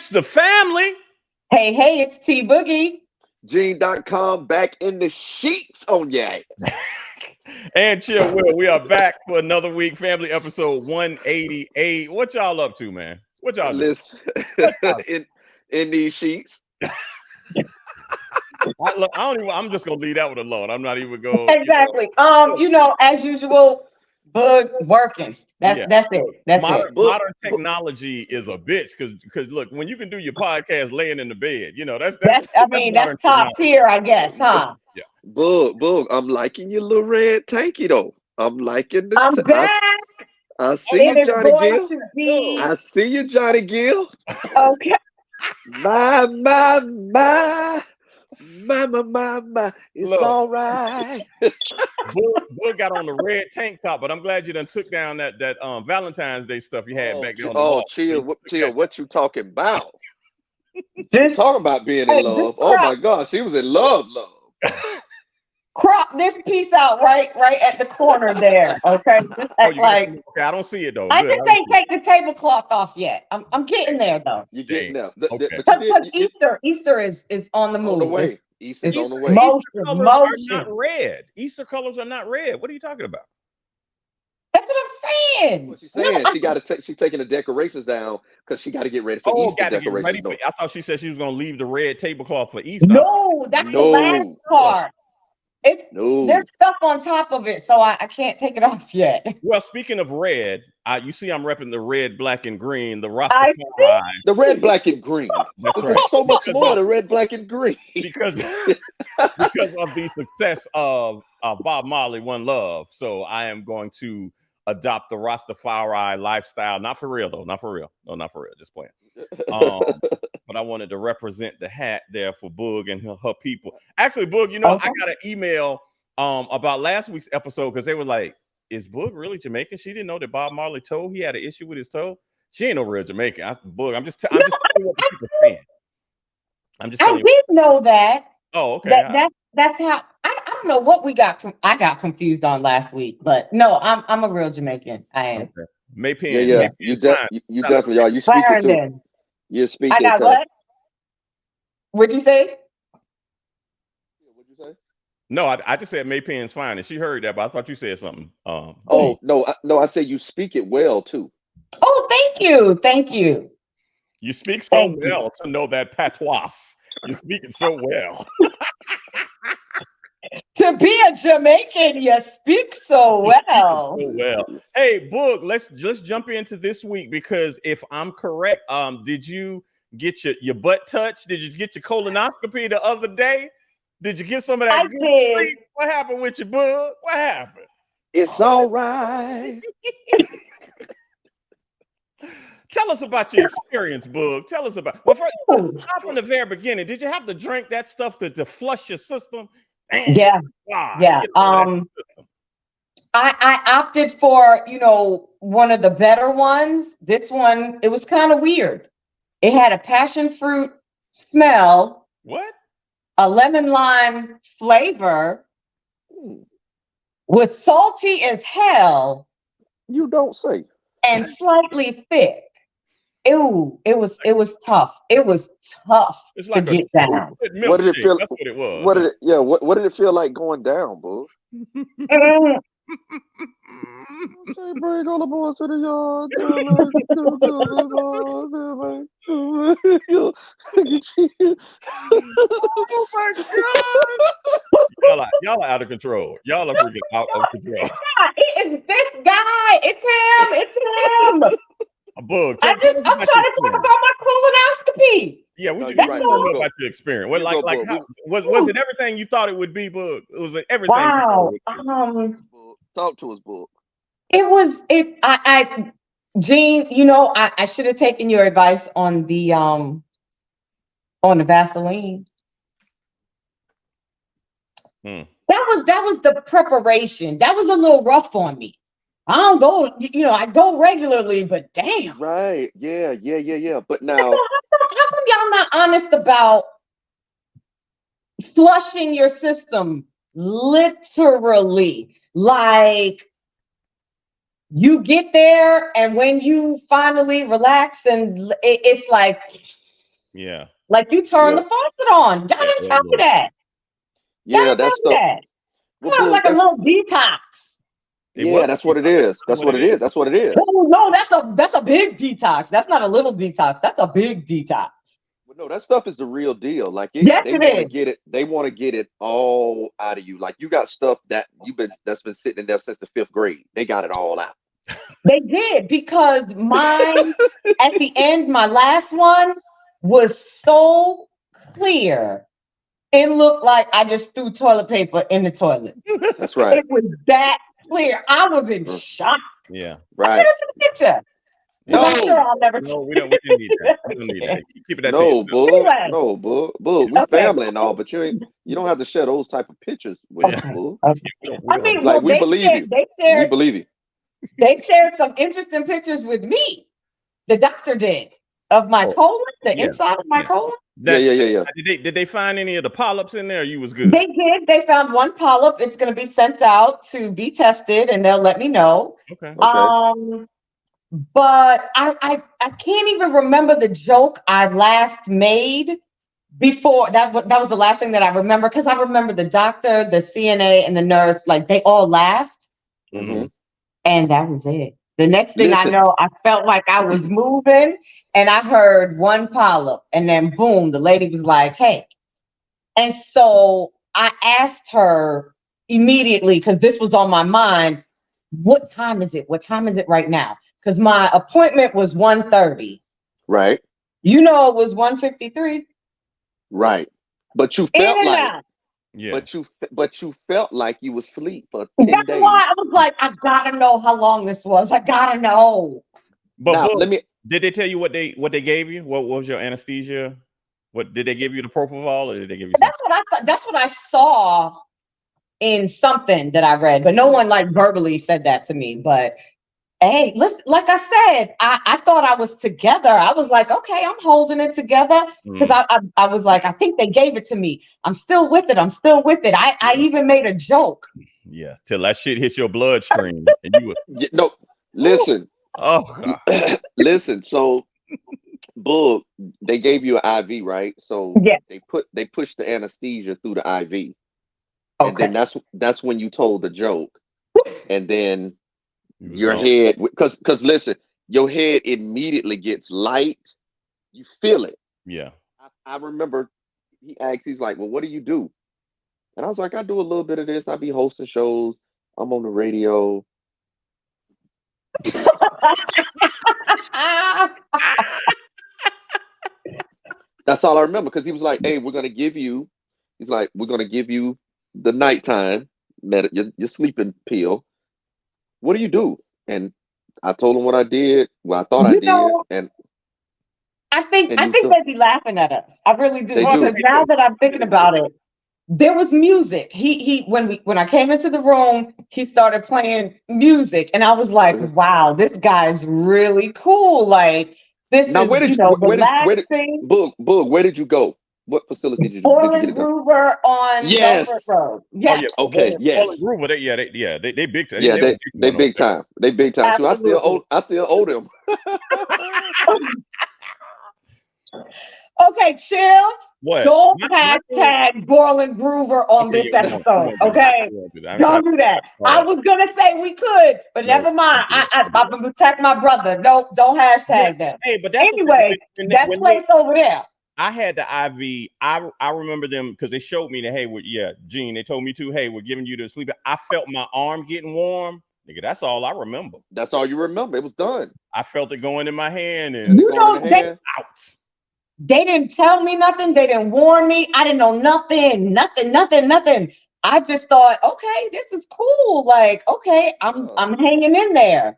It's the family. Hey, it's T-Boogie. Gene.com back in the sheets on ya. And Chill Will, we are back for another week, family episode 188. What y'all up to, man? What y'all doing? in these sheets. I'm just gonna leave that one alone. I'm not even going. Exactly. As usual, Boog working. That's it. That's it. Modern technology is a bitch because look, when you can do your podcast laying in the bed, that's top tier, I guess, huh? Yeah. Boog, I'm liking your little red tanky though. I'm liking the. I'm back. I see you, Johnny Gill. I see you, Johnny Gill. Okay. My. It's all right. Boog got on the red tank top, but I'm glad you done took down that Valentine's Day stuff you had back there on the wall. Chill, what you talking about? Talking about being in love. Oh my gosh, she was in love. Crop this piece out right at the corner there. Okay. Okay, I don't see it though. I just ain't take the tablecloth off yet. I'm getting there though. You're getting there. Because Easter is on the move. On the way. Easter's on the way. Easter colors are not red. Easter colors are not red. What are you talking about? That's what I'm saying. What she's saying, she's taking the decorations down because she got to get ready for Easter decorations. I thought she said she was going to leave the red tablecloth for Easter. No, that's the last part. There's stuff on top of it, so I can't take it off yet. Well, speaking of red, you see I'm repping the red, black, and green, the Rastafari. The red, black, and green. That's right. So much more than red, black, and green. Because of the success of Bob Marley, One Love. So I am going to adopt the Rastafari lifestyle. Not for real, though. Not for real. No, not for real. Just playing. But I wanted to represent the hat there for Boog and her people. Actually, Boog, I got an email about last week's episode because they were like, is Boog really Jamaican? She didn't know that Bob Marley toe, he had an issue with his toe. She ain't no real Jamaican. Boog, I'm just telling you what the people are saying. I did know that. Oh, okay. That's how I don't know what I got confused on last week, but no, I'm a real Jamaican. I am. Okay. Maypen. Yeah. You definitely are. You speak it too. You speak it. I got what? What'd you say? What'd you say? No, I just said Maypen's fine, and she heard that, but I thought you said something. No, I said you speak it well too. Oh, thank you. You speak so well to know that patois. You speak it so well. To be a Jamaican, you speak so well. Hey, Boog, let's just jump into this week because if I'm correct, did you get your butt touched? Did you get your colonoscopy the other day? Did you get some of that? I did. Sleep? What happened with your Boog? What happened? It's all right. Tell us about your experience, Boog. Tell us about. Well, first, not from the very beginning. Did you have to drink that stuff to flush your system? Yeah. I opted for, one of the better ones. This one, it was kind of weird. It had a passion fruit smell. What? A lemon lime flavor. Was salty as hell. You don't say. And slightly thick. Ew, it was tough. It was tough to get down. What did it feel? That's what it was. What did it feel like going down, boo? Bring all the boys to the yard. Oh my God! Y'all are out of control. Y'all are freaking out of control. It is this guy. It's him. A Boog. I'm trying to talk about my colonoscopy. Yeah, what you know about your experience? What was it everything you thought it would be, Boog? It was everything. Wow. Talk to us, Boog. Gene, I should have taken your advice on the Vaseline. That was the preparation. That was a little rough on me. I don't go, I go regularly, but damn. Right. Yeah. But now, how come y'all not honest about flushing your system literally? Like, you get there, and when you finally relax, and it's like, Yeah. Like you turn the faucet on. Y'all didn't tell me that. Y'all Yeah, didn't tell that me stuff. that. Well, It was like a little detox. Yeah, that's what it is. That's what it is. That's what it is. Oh no, that's a big detox. That's not a little detox. That's a big detox. Well, no, that stuff is the real deal. Like Yes, they it want to is. get it. They want to get it all out of you. Like you got stuff that's been sitting in there since the 5th grade. They got it all out. They did because mine at the end, my last one was so clear. It looked like I just threw toilet paper in the toilet. That's right. It was that clear. I was in shock. Yeah. I should have took a picture. No, I'm sure I'll never. No, we didn't need that. We don't need that. Keep it that to no, Boog. Anyway. No, Boog. We Okay. family and all, but you don't have to share those type of pictures with us, Boog. Okay. I mean, well, we believe you. We believe you. They shared some interesting pictures with me. The doctor did of my colon, the inside of my colon. Yeah. Did they find any of the polyps in there? Or you was good. They did. They found one polyp. It's going to be sent out to be tested, and they'll let me know. Okay. But I can't even remember the joke I last made before that was the last thing that I remember, because I remember the doctor, the CNA, and the nurse, like they all laughed. Mm-hmm. And that was it. The next thing I know, I felt like I was moving and I heard one polyp, and then boom, the lady was like, hey. And so I asked her immediately, because this was on my mind, what time is it? What time is it right now? Because my appointment was 1:30. Right. You know, it was 1:53. Right. But you felt but you felt like you was asleep for 10 days. That's why I was like, I gotta know how long this was. I gotta know. But now, did they tell you what they gave you? What was your anesthesia? What did they give you, the propofol, or did they give you something? That's what I saw in something that I read, but no one like verbally said that to me. But hey, listen, like I said, I thought I was together. I was like, okay, I'm holding it together, because I was like, I think they gave it to me. I'm still with it. I even made a joke. Yeah, till that shit hit your bloodstream, and you were no. Listen. Oh God. Listen. So, Boog, they gave you an IV, right? So they pushed the anesthesia through the IV, and then that's when you told the joke, and then your head, because listen, your head immediately gets light. You feel it. Yeah. I remember he's like, well, what do you do? And I was like, I do a little bit of this. I be hosting shows. I'm on the radio. That's all I remember, because he was like, hey, we're going to give you the nighttime your sleeping pill. What do you do? And I told him what I did. Well, I thought I did. And I think they'd be laughing at us. I really do. Because now that I'm thinking about it, there was music. When I came into the room, he started playing music, and I was like, wow, this guy's really cool. Like, this is relaxing. Boog, where did you go? What facility did you get it done? Groover on Belfort Road. Yes. Oh, yeah. Okay. Yes. Groover, they big time. Yeah, they big time. They big time. So I still owe them. Okay, chill. What? Don't hashtag Borland Groover on this episode. Okay, don't do that. I was gonna say we could, but never mind. I'm gonna protect my brother. No, don't hashtag them. Hey, but that's anyway, that place over there. I had the IV. I remember them because they showed me that. Hey, Gene. They told me to. Hey, we're giving you the sleep. I felt my arm getting warm. Nigga, that's all I remember. That's all you remember. It was done. I felt it going in my hand, and out. They didn't tell me nothing. They didn't warn me. I didn't know nothing. I just thought, okay, this is cool. Like, okay, I'm hanging in there.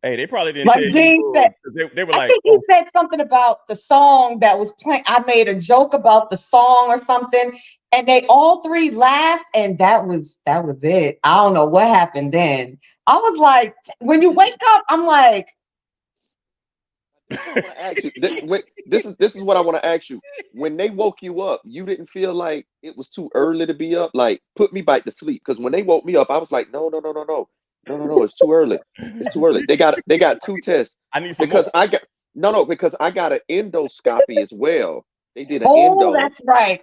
Hey, they probably didn't. Like Gene said, they were I like, think he said something about the song that was playing. I made a joke about the song or something, and they all three laughed, and that was it. I don't know what happened then. I was like, when you wake up, I'm like. I want to ask you. This is what I want to ask you. When they woke you up, you didn't feel like it was too early to be up. Like, put me back to sleep. Because when they woke me up, I was like, no, it's too early. It's too early. They got 2 tests. I need some because more. No, because I got an endoscopy as well. They did an Oh, endo. that's right.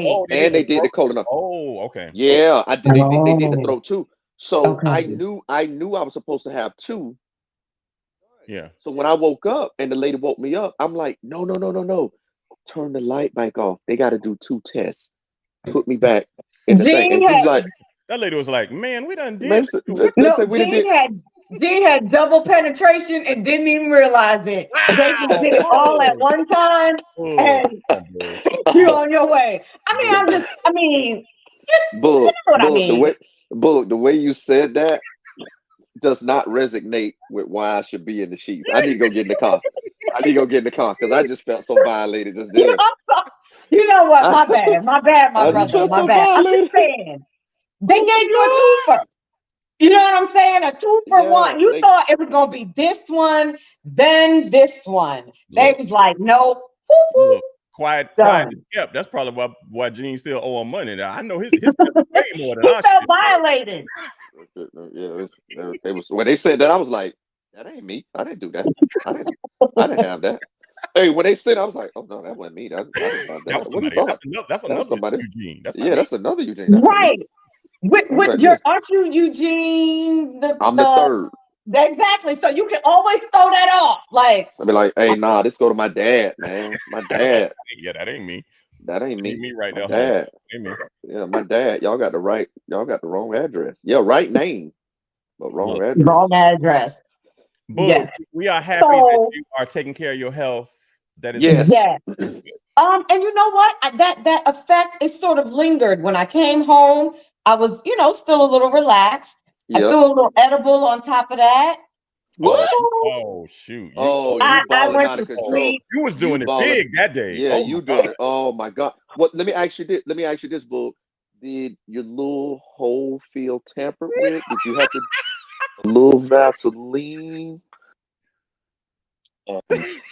Oh, they did And the they did the throat. colonoscopy. Oh, okay. Yeah, I did. They did the Oh, throat too. So okay. I knew I was supposed to have two. Yeah. So when I woke up and the lady woke me up, I'm like, no. Turn the light back off. They got to do two tests. Put me back in the thing. And Gene she was had like, That lady was like, "Man, we done did man, what they no, said we did. Gene had double penetration and didn't even realize it. They just did it all at one time Oh, and come on, bro. sent you on your way. I mean, you know what I Boog, mean. The way you said that does not resonate with why I should be in the sheets. I need to go get in the car. Because I just felt so violated just then. I'm sorry. You know what? My bad, my I just brother, felt my so bad. I'm just violated. saying, they gave you a Oh twofer. You know what I'm saying? A two my for God. one. Yeah, You thought it was gonna be this one, then this one. They Look, was like, nope, whoop, whoop, look, quiet done. as kept. That's probably why Gene still owe him money. Now I know his stuff is way more than He our felt shit. violated. yeah. They was when they said that, I was like, that ain't me. I didn't do that. I didn't have that. Hey, when they said, I was like, oh no, that wasn't me. I didn't have That that. was What are you somebody. talking about? That's That was another somebody. Eugene. That's not Yeah, me. that's another Eugene. That's not me. Right. With Right your there. aren't you Eugene I'm the third. exactly. So you can always throw that off. Like I'd be like, hey, nah, this go to my dad, man. My dad. Yeah, that ain't me. That ain't That ain't me. me right My there, home. dad. Ain't me. Yeah, my dad. Y'all got the wrong address. Yeah, right name, but wrong Look, address. wrong address. Boog, Yes. we are happy that So you are taking care of your health. That is good. Yes. yes. And you know what? That effect is sort of lingered. When I came home, I was, still a little relaxed. I Yep. threw a little edible on top of that. What? Oh shoot. Oh, Yeah. you I balling went out of to control. sleep. You was You doing it balling. big that day. Yeah, Oh my you doing god. it. Oh my God. What? Let me ask you this. Bull. Did your little hole feel tampered with? Did you have to a little Vaseline?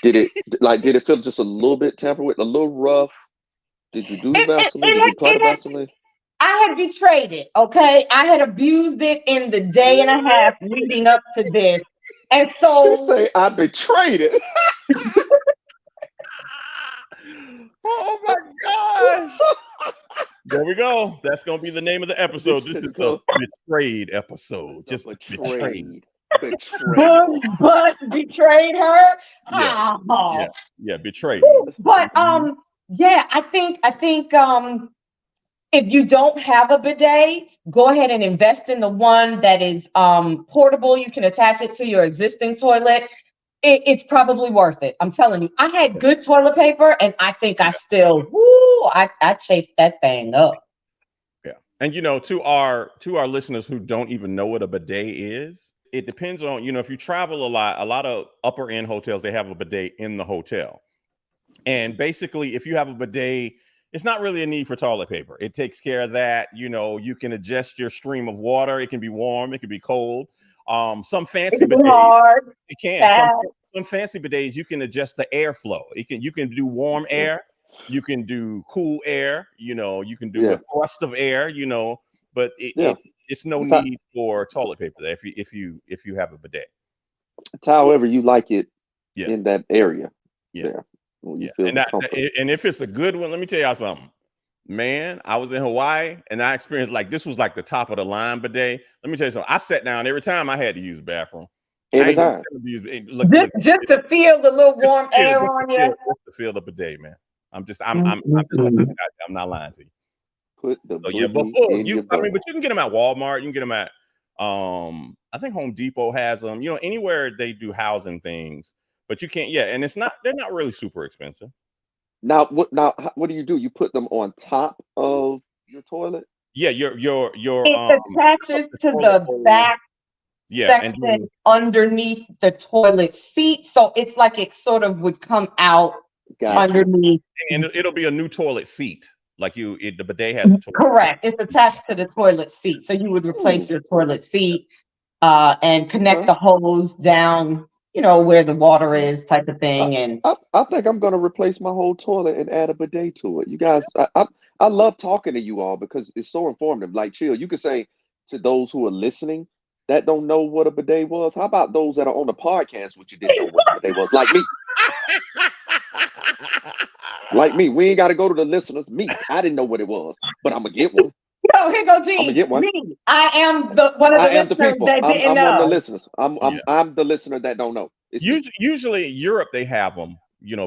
Did it feel just a little bit tampered with, a little rough? Did you do Vaseline? Did you apply the Vaseline? I had betrayed it. Okay, I had abused it in the day and a half leading up to this, and She so say I betrayed it. Oh my gosh. There we go. That's gonna be the name of the episode. This is the betrayed episode. The Just betrayed. betrayed. but betrayed her. Yeah, Oh. yeah, betrayed. But Mhm. yeah, I think if you don't have a bidet, go ahead and invest in the one that is portable. You can attach it to your existing toilet. It's probably worth it. I'm telling you. I had good toilet paper, and I think I still I chafed that thing up. Yeah. And to our listeners who don't even know what a bidet is, it depends on, if you travel a lot of upper end hotels, they have a bidet in the hotel. And basically, if you have a bidet, it's not really a need for toilet paper. It takes care of that. You can adjust your stream of water. It can be warm, it can be cold. Some It fancy can be bidets, hard, it can. Some fast. some fancy bidets, you can adjust the airflow. You can do warm air, you can do cool air, you can do a Yeah, thrust of air, but yeah. it's no It's, need for toilet paper there if you have a bidet. it's however you like it Yeah, in that area yeah, there. When you yeah. feel And the comfort. and if it's a good one, let me tell y'all something. Man, I was in Hawaii and I experienced like this was like the top of the line bidet. Let me tell you something. I sat down every time I had to use the bathroom. I Every ain't time. never used it. Just to feel the little warm air Just on you. to feel the bidet, man. Mm-mm-mm. I'm not lying to you. Put the So yeah, but boogie look, in your butt. but you can get them at Walmart. You can get them at I think Home Depot has them. Anywhere they do housing things, but you can't. Yeah, and they're not really super expensive. Now what do? You put them on top of your toilet? Yeah, your It attaches the to toilet the bowl. back Yeah, and section then underneath the toilet seat. So it's like it sort of would come out Got you. underneath. and it'll be a new toilet seat. Like the bidet has a toilet. Correct. It's attached to the toilet seat. So you would replace Ooh, your toilet seat and connect okay. the hose down, where the water is type of I, thing. And I think I'm gonna replace my whole toilet and add a bidet to it. You guys, I love talking to you all because it's so informative. Like, chill. You could say to those who are listening that don't know what a bidet was. How about those that are on the podcast, which you didn't know what the bidet was, like me? Like me, we ain't got to go to the listeners. Me, I didn't know what it was, but I'm gonna get one. Yo, here go G. I'm gonna get one. Me, I am one of the listeners that didn't know. I'm one of the listeners. I'm the listener that don't know. Usually Europe, they have them,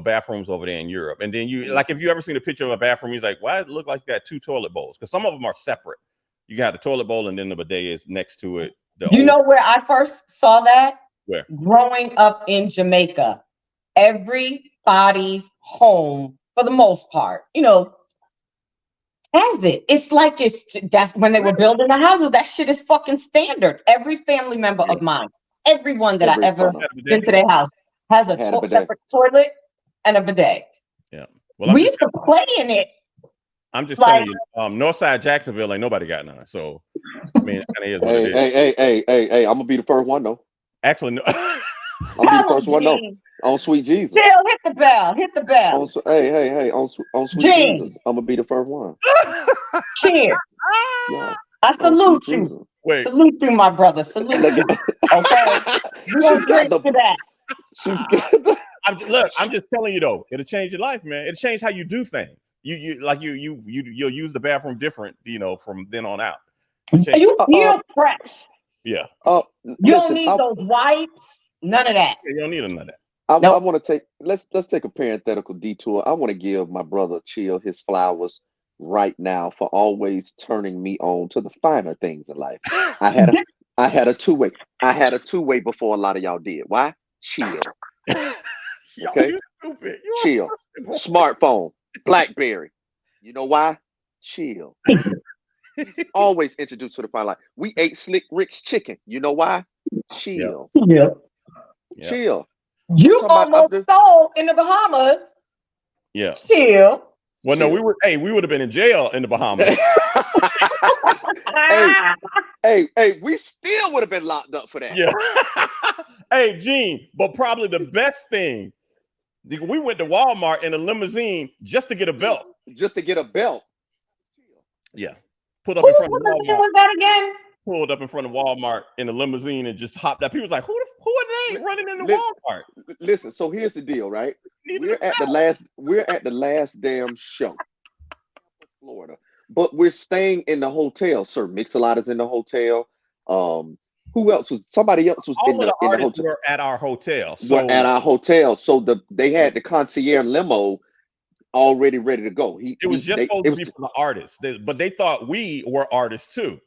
bathrooms over there in Europe. And then you, like, if you ever seen a picture of a bathroom, he's like, why does it look like you got two toilet bowls? Because some of them are separate. You got the toilet bowl and then the bidet is next to it. You know where I first saw that? Where? Growing up in Jamaica. Everybody's home, for the most part, has it. It's like that's when they were building the houses. That shit is fucking standard. Every family member of mine, everyone that I ever been to their house has a separate toilet and a bidet. Yeah. Well, we used to play in it. I'm just telling you, Northside Jacksonville ain't nobody got none. So, I mean, it kind of is what it is. Hey, I'm gonna be the first one though. Actually, no. I'm gonna be the first one though. On Sweet Jesus. Chill, hit the bell. Hey, on Sweet Jesus. I'm gonna be the first one. Cheers. Yeah. I salute you. Wait. Salute you, my brother. Salute you. Okay. You don't drink to that. I'm just telling you though, it'll change your life, man. It'll change how you do things. You'll use the bathroom different, from then on out. You feel fresh. Yeah. You don't need those wipes. None of that. You don't need none of that. I want to let's take a parenthetical detour. I want to give my brother Chill his flowers right now for always turning me on to the finer things in life. I had a two-way. I had a two-way before a lot of y'all did. Why? Chill. Okay. Chill. Smartphone. BlackBerry. You know why? Chill. Always introduced to the fine life. We ate Slick Rick's chicken. You know why? Chill. Yeah. Chill. You almost stole in the Bahamas. Yeah. Chill. Well, no, we would have been in jail in the Bahamas. hey, we still would have been locked up for that. Yeah. Hey, Gene, but probably the best thing, we went to Walmart in a limousine just to get a belt. Yeah. Pulled up in front of Walmart. Was that again? Pulled up in front of Walmart in a limousine and just hopped out. People was like, who are they running into Walmart? Listen, so here's the deal, right? We're at the last damn show, Florida, but we're staying in the hotel. Sir Mix-a-Lot is in the hotel. Who else was? Somebody else was in the hotel. Were at our hotel. We're at our hotel. So they had the concierge limo already ready to go. It was supposed to be for the artists, but they thought we were artists too.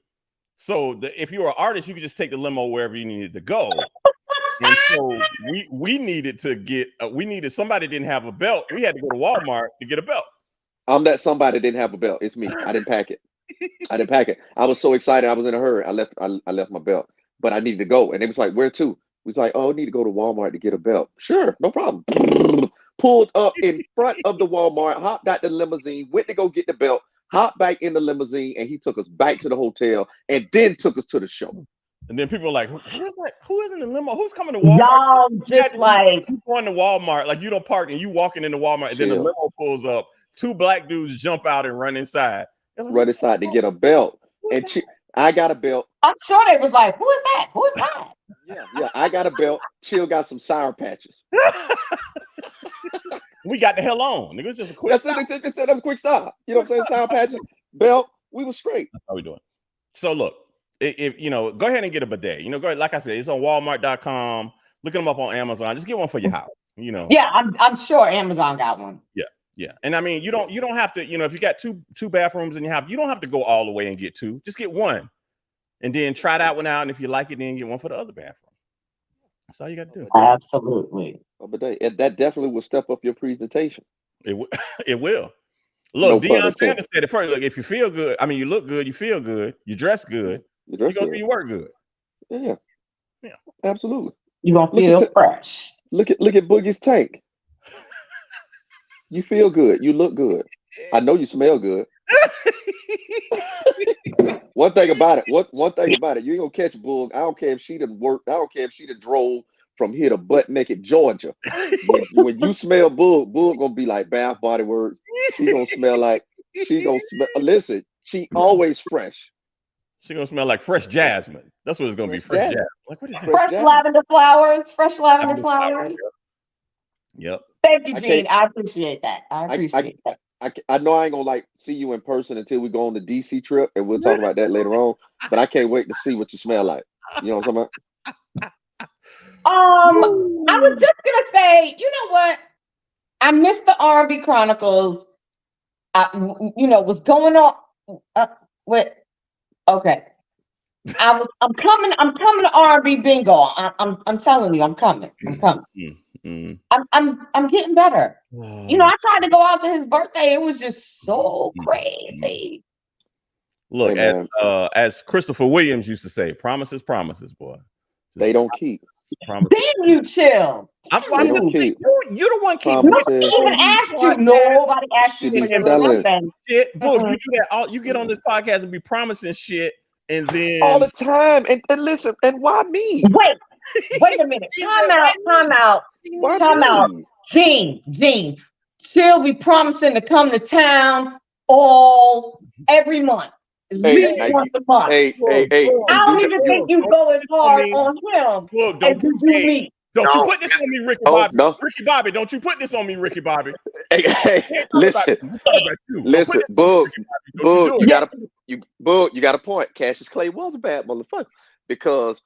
So if you were an artist, you could just take the limo wherever you needed to go. And so we needed to get somebody didn't have a belt. We had to go to Walmart to get a belt. I'm that somebody didn't have a belt. It's me. I didn't pack it. I was so excited. I was in a hurry. I left my belt, but I needed to go. And it was like, where to? We was like, oh, I need to go to Walmart to get a belt. Sure, no problem. Pulled up in front of the Walmart, hopped out the limousine, went to go get the belt, hopped back in the limousine, and he took us back to the hotel and then took us to the show. And then people are like, who is in the limo? Who's coming to Walmart? Y'all just like going to Walmart, like you don't park and you walking into Walmart, and then the limo pulls up. Two black dudes jump out and run inside. Run inside to get a belt. And I got a belt. I'm sure they was like, who is that? Who is that? Yeah, I got a belt. Chill got some sour patches. We got the hell on. It was just a quick stop. That was a quick stop. You know what I'm saying? Sour patches, belt. We was straight. That's how we doing. So look, if go ahead and get a bidet. Go ahead. Like I said, it's on Walmart.com. Look them up on Amazon. Just get one for your house. Yeah, I'm sure Amazon got one. Yeah. And I mean, you don't have to. If you got two bathrooms in your house, you don't have to go all the way and get two. Just get one, and then try that one out. And if you like it, then get one for the other bathroom. That's all you got to do. Absolutely. That definitely will step up your presentation. It will. Look, Deion Sanders said it first. Look, if you feel good, I mean, you look good, you feel good, you dress good, you're gonna do your work good. Yeah, absolutely. You're gonna feel fresh. Look at Boogie's tank. You feel good, you look good. I know you smell good. One thing about it, you ain't gonna catch Boog. I don't care if she done worked. I don't care if she done drove from here to butt naked Georgia. When you smell Boog gonna be like Bath Body Works. She gonna smell. Listen, she always fresh. She gonna smell like fresh jasmine. That's what it's gonna be. Fresh jasmine. Like what is that? Fresh lavender flowers. Fresh lavender flowers. Yep. Thank you, Gene. I appreciate that. I appreciate that. I know I ain't gonna like see you in person until we go on the DC trip, and we'll talk about that later on. But I can't wait to see what you smell like. You know what I'm talking about? I was just gonna say, you know what? I missed the R&B Chronicles. What's going on? Okay. I'm coming to R&B bingo. I'm telling you, I'm coming. I'm getting better. I tried to go out to his birthday. It was just so crazy. Look, as Christopher Williams used to say, promises, boy. They don't keep. Damn you, chill. You're the one keeping. Nobody even asked you. Nobody asked you for your shit. Boog, you do that. You get on this podcast and be promising shit, and then all the time. And listen, and why me? Wait a minute. Time out. Gene. She'll be promising to come to town every month. At least once a month. I don't even think you go as hard on him as you do me. Don't you put this on me, Ricky Bobby. No. Ricky Bobby, don't you put this on me, Ricky Bobby. Hey, listen, Boog, you got a point. Cassius Clay was a bad motherfucker because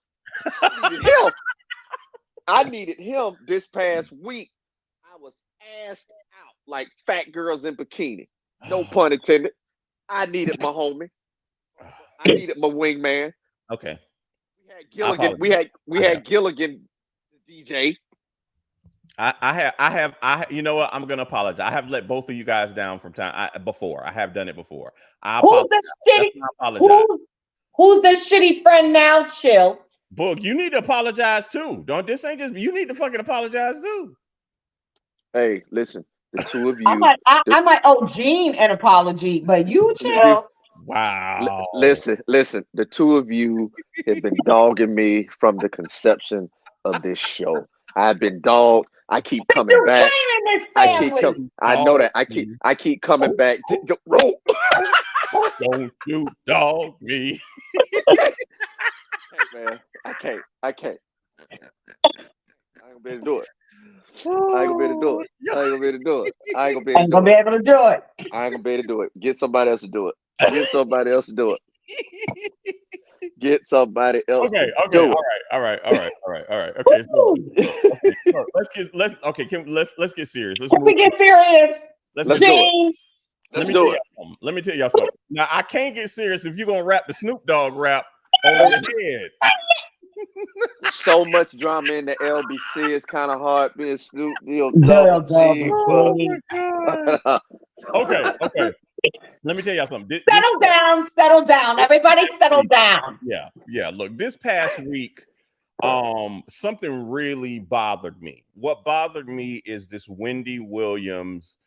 I needed him this past week. I was assed out like fat girls in bikini. No pun intended. I needed my homie. I needed my wingman. Okay. We had Gilligan, the DJ. I have. You know what? I'm gonna apologize. I have let both of you guys down from time before. I have done it before. Who's the shitty friend now? Chill. Boog, you need to apologize too. This ain't just you need to fucking apologize too. Hey, listen, the two of you. I might owe Gene an apology, but you chill. Wow. Listen. The two of you have been dogging me from the conception of this show. I've been dogged. I keep coming back. I know that. I keep coming back. Don't you dog me? Hey, man, I can't. I ain't gonna be able to do it. I ain't gonna be able to do it. Get somebody else to do it. Okay. All right. Okay. Let's get serious. Get serious. Let's do it. Let me tell y'all something. Now I can't get serious if you're gonna rap the Snoop Dogg rap on your head. So much drama in the LBC. It's kind of hard being Snoop. Okay. Let me tell y'all something. Settle down. Everybody settle down. Yeah. Look, this past week, something really bothered me. What bothered me is this Wendy Williams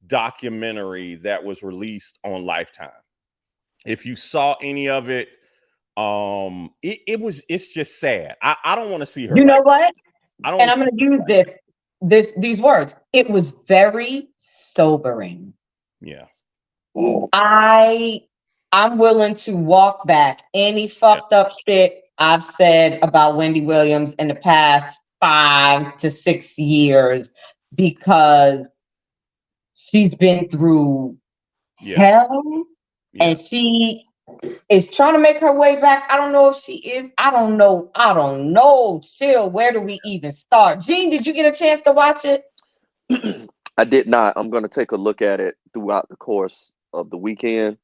documentary that was released on Lifetime. If you saw any of it, it's just sad. I don't want to see her. You know what? I'm going to use these words. It was very sobering. Yeah. I'm willing to walk back any fucked up shit I've said about Wendy Williams in the past 5 to 6 years because she's been through hell and she is trying to make her way back. I don't know if she is. I don't know. Chill. Where do we even start? Gene, did you get a chance to watch it? I did not. I'm going to take a look at it throughout the course of the weekend.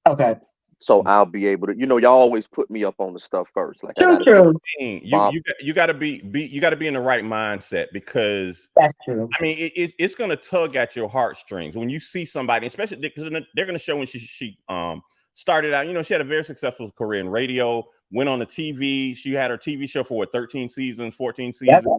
Okay. So I'll be able to, y'all always put me up on the stuff first. Like true. You got to be in the right mindset because that's true. I mean, it's going to tug at your heartstrings when you see somebody, especially because they're going to show when she started out. She had a very successful career in radio. Went on the TV. She had her TV show for 13 seasons, 14 seasons. Yep.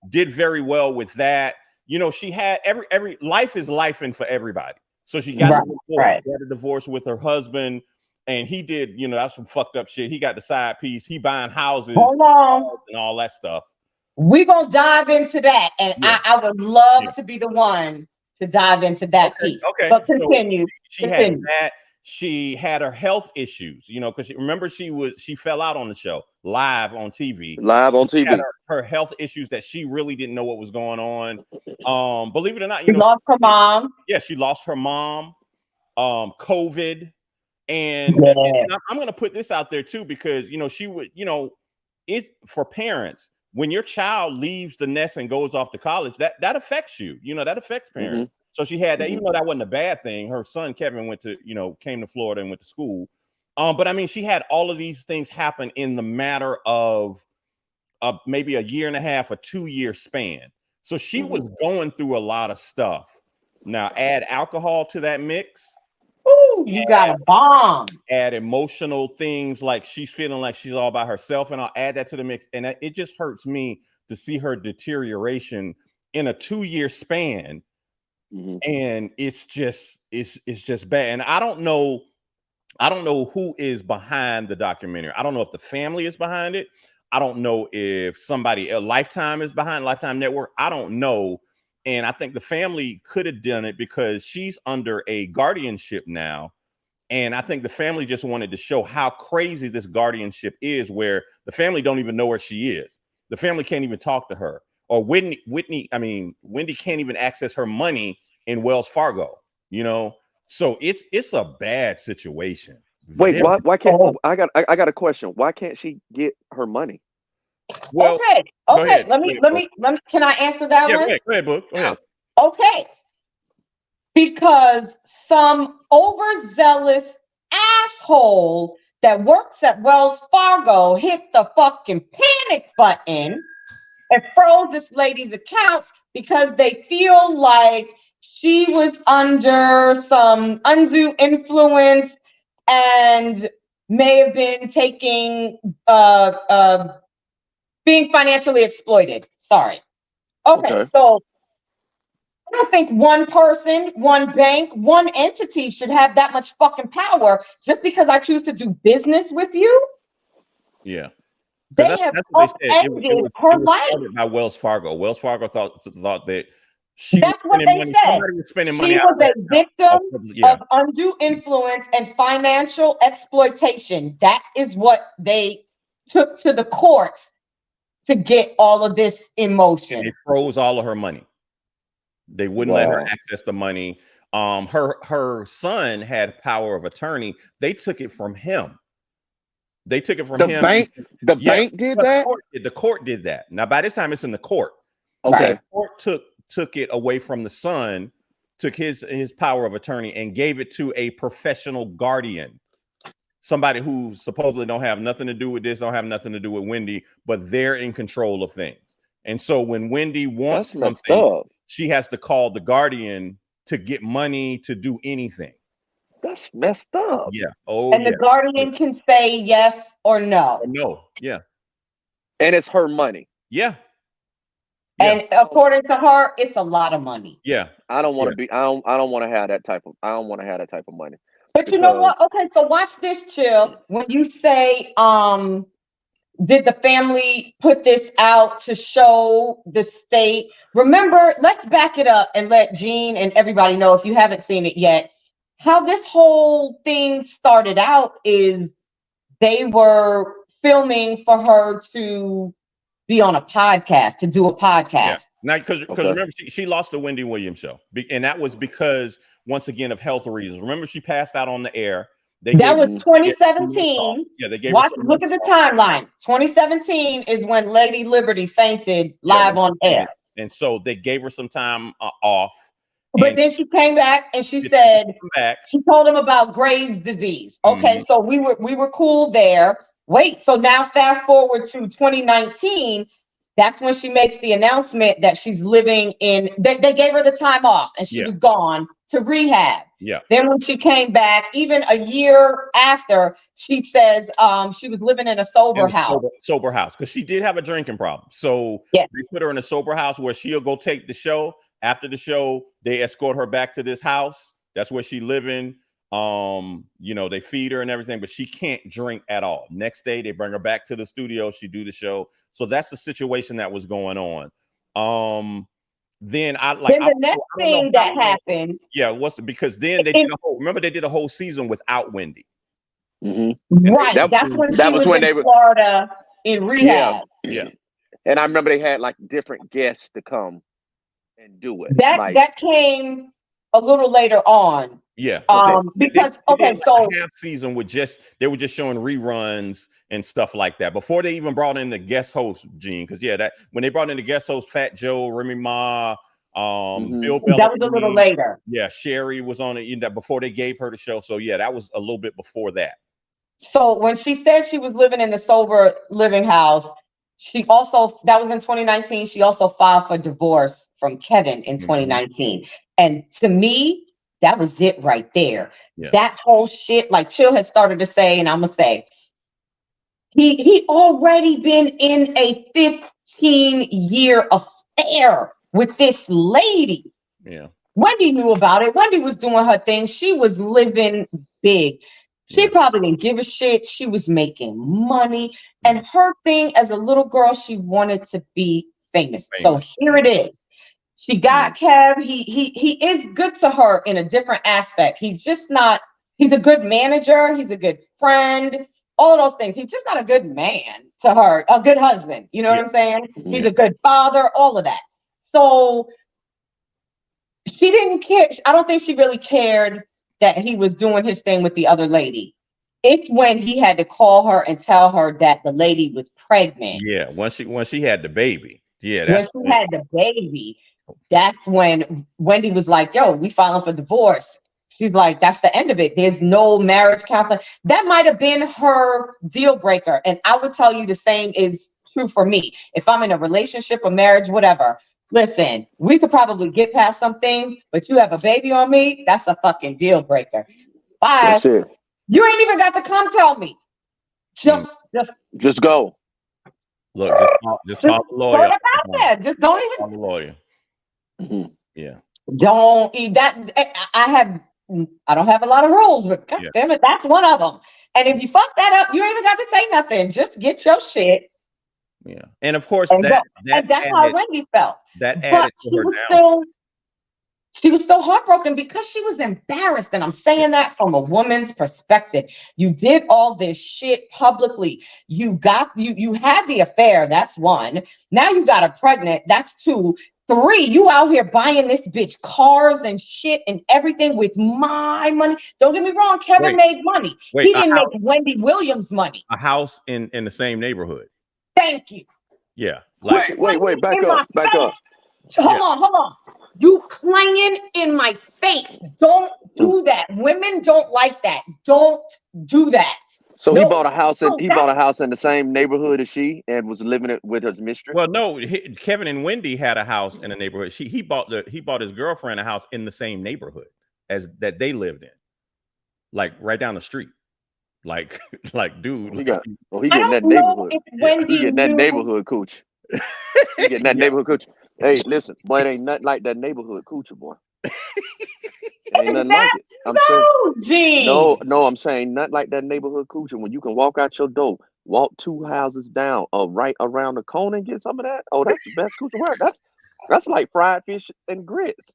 Did very well with that. She had every life is life and for everybody. So she got a divorce. Right. She had a divorce with her husband, and he did, that's some fucked up shit. He got the side piece. He buying houses and all that stuff. We're gonna dive into that, and I would love to be the one to dive into that piece. Okay. But continue. So she had that. she had her health issues, you know, because remember she fell out on the show live on TV. She had her health issues that she really didn't know what was going on. Believe it or not, she lost her mom. Yeah, she lost her mom. COVID, and I'm going to put this out there too, because you know she would, you know, it's for parents when your child leaves the nest and goes off to college, that affects you. You know, that affects parents. So she had that, even though that wasn't a bad thing. Her son Kevin came to Florida and went to school. But I mean, she had all of these things happen in the matter of maybe a year and a half, a 2-year span. So she was going through a lot of stuff. Now add alcohol to that mix. Ooh, you got a bomb. Add emotional things like she's feeling like she's all by herself, and I'll add that to the mix. And it just hurts me to see her deterioration in a 2-year span. And it's just bad. And I don't know who is behind the documentary. I don't know if the family is behind it. I don't know if somebody Lifetime is behind, Lifetime Network. I don't know. And I think the family could have done it because she's under a guardianship now. And I think the family just wanted to show how crazy this guardianship is, where the family don't even know where she is. The family can't even talk to her. Or Wendy can't even access her money in Wells Fargo, you know? So it's a bad situation. Wait, why can't I got a question. Why can't she get her money? Well, okay. Let me. Can I answer that one? Go ahead, Boog. Go ahead. Okay. Because some overzealous asshole that works at Wells Fargo hit the fucking panic button and froze this lady's accounts because they feel like she was under some undue influence and may have been being financially exploited. Sorry. Okay, so I don't think one person, one bank, one entity should have that much fucking power just because I choose to do business with you. Yeah. They have upended her life. By Wells Fargo. Wells Fargo thought that that's what they said. She was a victim of undue influence and financial exploitation. That is what they took to the courts to get all of this emotion. And they froze all of her money. They wouldn't let her access the money. Her son had power of attorney. They took it from him. They took it from him. The bank did that? The court did that. Now, by this time, it's in the court. Okay. The court took it away from the son, took his power of attorney and gave it to a professional guardian. Somebody who supposedly don't have nothing to do with this, don't have nothing to do with Wendy, but they're in control of things. And so when Wendy wants something, she has to call the guardian to get money to do anything. That's messed up. Yeah. The guardian can say yes or no. No. Yeah. And it's her money. Yeah. And according to her, it's a lot of money. Yeah. I don't want to be. I don't want to have that type of. I don't want to have that type of money. But you know what? Okay, so watch this, Chill. When you say, did the family put this out to show the state? Remember, let's back it up and let Gene and everybody know, if you haven't seen it yet, how this whole thing started out is they were filming for her to be on a podcast, to do a podcast. Yeah. Now, because remember, she lost the Wendy Williams show. And that was because, once again, of health reasons. Remember, she passed out on the air. That was 2017. Yeah, they gave look at the timeline. 2017 is when Lady Liberty fainted live on air. And so they gave her some time off. But then she came back and she said, she told him about Graves' disease. Okay, so we were cool there. Wait, so now fast forward to 2019. That's when she makes the announcement that she's living in, they gave her the time off and she was gone to rehab. Yeah. Then when she came back, even a year after, she says she was living in a sober house. Sober house, because she did have a drinking problem. So they put her in a sober house where she'll go take the show. After the show, they escort her back to this house. That's where she's living. They feed her and everything, but she can't drink at all. Next day, they bring her back to the studio. She do the show. So that's the situation that was going on. then the next thing that happened. Yeah, because then they did they did a whole season without Wendy. Mm-hmm. Right. That's when she was in Florida in rehab. Yeah. And I remember they had like different guests to come and do it. That came a little later on. Yeah. Because so half season they were just showing reruns and stuff like that before they even brought in the guest host, Gene. Because that when they brought in the guest host, Fat Joe, Remy Ma, Bill Bellamy, that was a little later. Yeah, Sherry was on it before they gave her the show. So yeah, that was a little bit before that. So when she said she was living in the sober living house, she also, that was in 2019. She also filed for divorce from Kevin in 2019. And to me, that was it right there. Yeah. That whole shit, like Chill had started to say, and I'm gonna say, he already been in a 15-year affair with this lady. Yeah. Wendy knew about it. Wendy was doing her thing. She was living big. She probably didn't give a shit. She was making money. And her thing as a little girl, she wanted to be famous. So here it is. She got Kev. He is good to her in a different aspect. He's just not, he's a good manager. He's a good friend. All of those things. He's just not a good man to her, a good husband. You know what I'm saying? He's a good father, all of that. So she didn't care. I don't think she really cared that he was doing his thing with the other lady. It's when he had to call her and tell her that the lady was pregnant. Yeah, once she had the baby. Yeah, when she had the baby, that's when Wendy was like, "Yo, we filing for divorce." She's like, "That's the end of it. There's no marriage counseling." That might have been her deal breaker, and I would tell you the same is true for me. If I'm in a relationship, a marriage, whatever. Listen, we could probably get past some things, but you have a baby on me, that's a fucking deal breaker. Bye. That's it. You ain't even got to come tell me. Just go. Look, just call the lawyer. Just don't even call the lawyer. Mm-hmm. Yeah. Don't eat that. I don't have a lot of rules, but God damn it, that's one of them. And if you fuck that up, you ain't even got to say nothing. Just get your shit. Yeah, and of course and that's how Wendy felt. That added she was still heartbroken because she was embarrassed, and I'm saying that from a woman's perspective. You did all this shit publicly. You had the affair. That's one. Now you got her pregnant. That's two. Three, you out here buying this bitch cars and shit and everything with my money. Don't get me wrong, Kevin made money. He didn't make Wendy Williams money. A house in the same neighborhood. Thank you. Yeah. Wait, back up. Hold on. You playing in my face. Don't do that. Women don't like that. Don't do that. So he bought a house in the same neighborhood as she and was living it with his mistress. Well, no, Kevin and Wendy had a house in a neighborhood. He bought his girlfriend a house in the same neighborhood as that they lived in, like right down the street. Like, dude. He getting that neighborhood. He getting that neighborhood cooch. He getting that neighborhood cooch. Hey, listen, boy, it ain't nothing like that neighborhood coochie, boy. Ain't nothing like it. I'm saying, no, I'm saying nothing like that neighborhood coochie. When you can walk out your door, walk 2 houses down, or right around the corner and get some of that. Oh, that's the best coochie word. That's like fried fish and grits.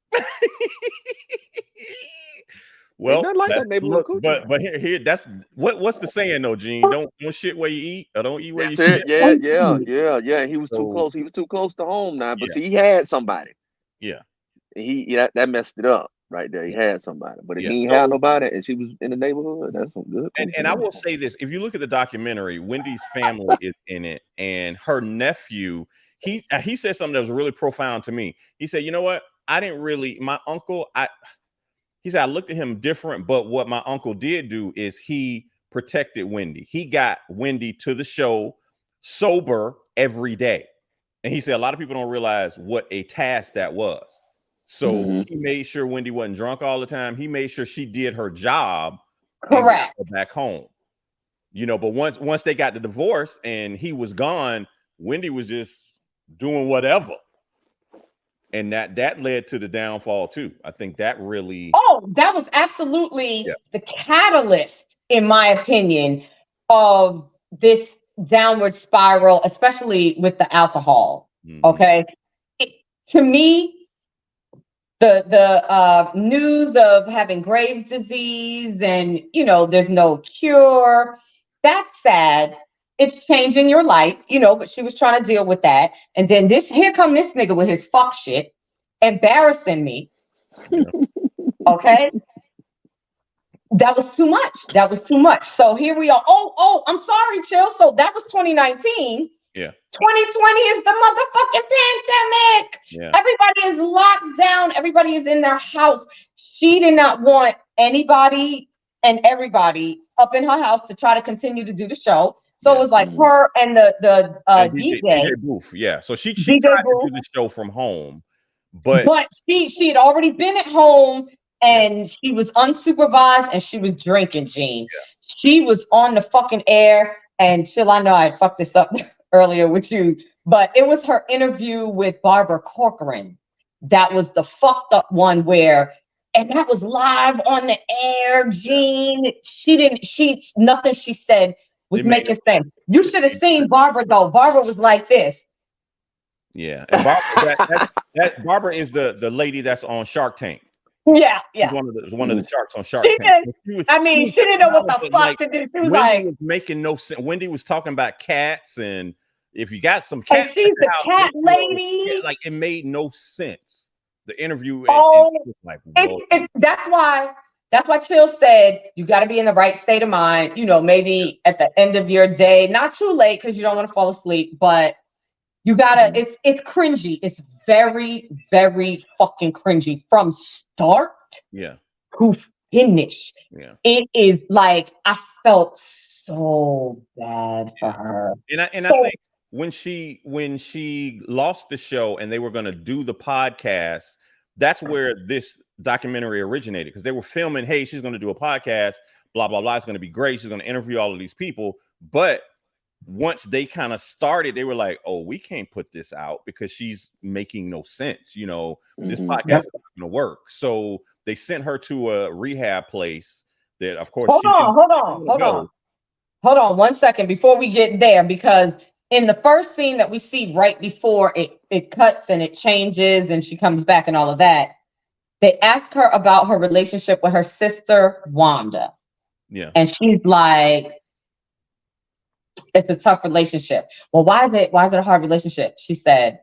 Well, like that neighborhood coochie. But here, that's what's the saying though, Gene? Don't shit where you eat, or don't eat where you shit. Yeah. He was too close. He was too close to home now. But see, he had somebody. Yeah. That messed it up right there. He had somebody, but if he ain't had nobody, and she was in the neighborhood, that's some good. And I will say this: if you look at the documentary, Wendy's family is in it, and her nephew. He said something that was really profound to me. He said, "You know what? My uncle. He said, I looked at him different, but what my uncle did do is he protected Wendy. He got Wendy to the show sober every day. And he said, a lot of people don't realize what a task that was. So he made sure Wendy wasn't drunk all the time. He made sure she did her job. Correct. Back home. But once they got the divorce and he was gone, Wendy was just doing whatever. And that led to the downfall too. I think that really. Oh, that was absolutely the catalyst, in my opinion, of this downward spiral, especially with the alcohol. Okay. To me, the news of having Graves' disease, and there's no cure. That's sad. It's changing your life, but she was trying to deal with that. And then here come this nigga with his fuck shit, embarrassing me. Yeah. Okay. That was too much. So here we are. Oh, I'm sorry, Chill. So that was 2019. Yeah. 2020 is the motherfucking pandemic. Yeah. Everybody is locked down. Everybody is in their house. She did not want anybody and everybody up in her house to try to continue to do the show. So it was like her and the DJ Booth. Yeah. So she tried to do the show from home, but she had already been at home. And she was unsupervised and she was drinking, Gene. Yeah. She was on the fucking air. And Chill, I know I fucked this up earlier with you, but it was her interview with Barbara Corcoran. That was the fucked up one and that was live on the air, Gene. Nothing she said was making sense. You should have seen Barbara though. Barbara was like this. Yeah. And Barbara is the lady that's on Shark Tank. Yeah. One of the sharks on Shark Tank. She didn't know what the fuck to do. She was Wendy was making no sense. Wendy was talking about cats, and if you got some cats, and she's the cat lady. It made no sense. The interview. That's why Chill said you got to be in the right state of mind. Maybe at the end of your day, not too late because you don't want to fall asleep, but you gotta. It's cringy. It's very, very fucking cringy from start to finish. Yeah. It is like I felt so bad for her. And I think when she lost the show and they were going to do the podcast, that's where this documentary originated, because they were filming, hey, she's going to do a podcast, blah blah blah, it's going to be great, she's going to interview all of these people. But once they kind of started, they were like, oh, we can't put this out because she's making no sense. This podcast is not going to work. So they sent her to a rehab place that, of course, hold on 1 second before we get there, because in the first scene that we see right before it cuts and it changes and she comes back and all of that, they ask her about her relationship with her sister, Wanda. Yeah. And she's like, it's a tough relationship. Well, why is it a hard relationship? She said,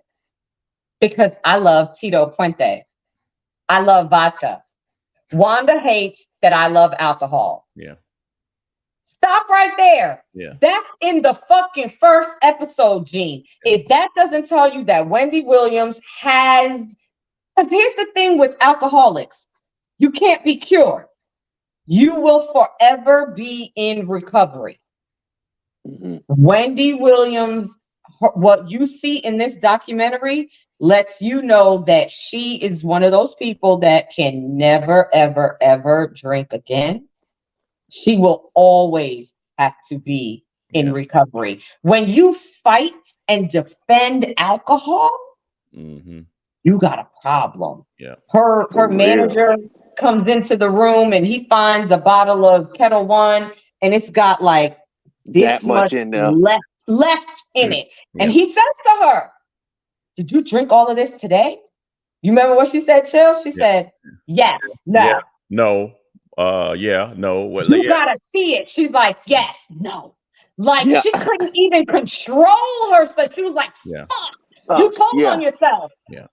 because I love Tito Puente. I love vodka. Wanda hates that I love alcohol. Yeah. Stop right there. Yeah. That's in the fucking first episode, Gene. Yeah. If that doesn't tell you that Wendy Williams has, because here's the thing with alcoholics, you can't be cured. You will forever be in recovery. Mm-hmm. Wendy Williams, what you see in this documentary lets you know that she is one of those people that can never, ever, ever drink again. She will always have to be in recovery. When you fight and defend alcohol, you got a problem. Yeah. Her manager comes into the room and he finds a bottle of Kettle One and it's got like this much in there left in it. Yeah. And he says to her, did you drink all of this today? You remember what she said, Chill? She said, yes, no. Yeah, no. No. Well, you gotta see it. She's like, yes, no. Like she couldn't even control herself. She was like, fuck, you told on yourself. Yeah.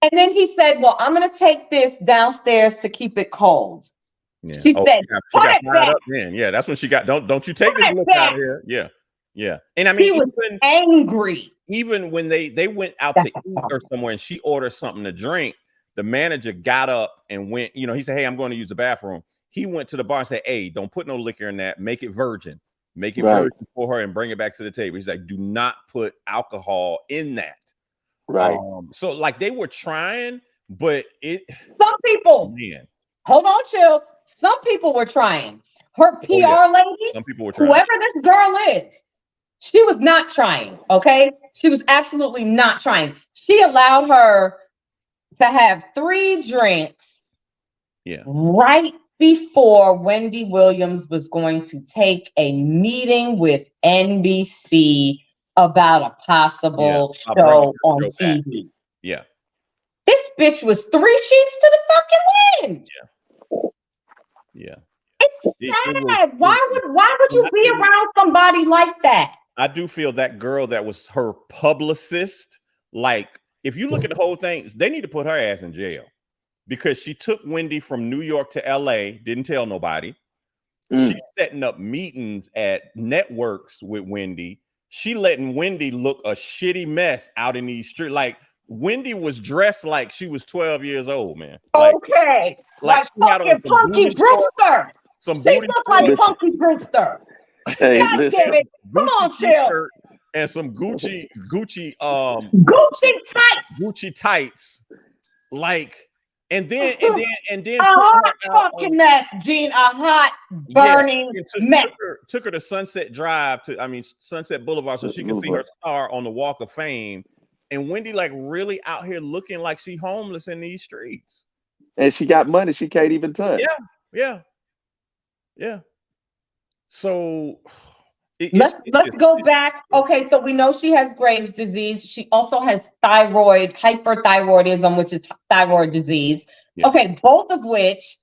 And then he said, well, I'm gonna take this downstairs to keep it cold. Yeah. She said, she got fired up then. Yeah, that's when she got, don't you take this look out of here. Yeah. Yeah. And I mean, he was angry. Even when they went out to eat or somewhere and she ordered something to drink, the manager got up and went, he said, hey, I'm going to use the bathroom. He went to the bar and said, hey, don't put no liquor in that. Make it virgin. Make it virgin for her and bring it back to the table. He's like, do not put alcohol in that. Right. So like they were trying, but some people, hold on, Chill. Some people were trying. Her PR lady, some people were trying. Whoever this girl is, she was not trying. Okay. She was absolutely not trying. She allowed her to have 3 drinks right before Wendy Williams was going to take a meeting with NBC about a possible show on TV. Yeah. This bitch was 3 sheets to the fucking wind. Yeah. It's sad. Why would you be around somebody like that? I do feel that girl that was her publicist, like, if you look at the whole thing, they need to put her ass in jail because she took Wendy from New York to LA, didn't tell nobody. She's setting up meetings at networks with Wendy. She letting Wendy look a shitty mess out in these streets. Like, Wendy was dressed like she was 12 years old, man. Like, like fucking Punky Brewster. She looked like Punky Brewster. Hey, God damn it. Come on, chill. And some Gucci tights. Like, and then a hot fucking mess, Gene. A hot burning mess. Took her to Sunset Boulevard so she could see her star on the Walk of Fame. And Wendy, like, really out here looking like she homeless in these streets. And she got money she can't even touch. Yeah. So let's go back. Okay, so we know she has Graves' disease. She also has hyperthyroidism, which is thyroid disease. Yeah. Okay, both of which,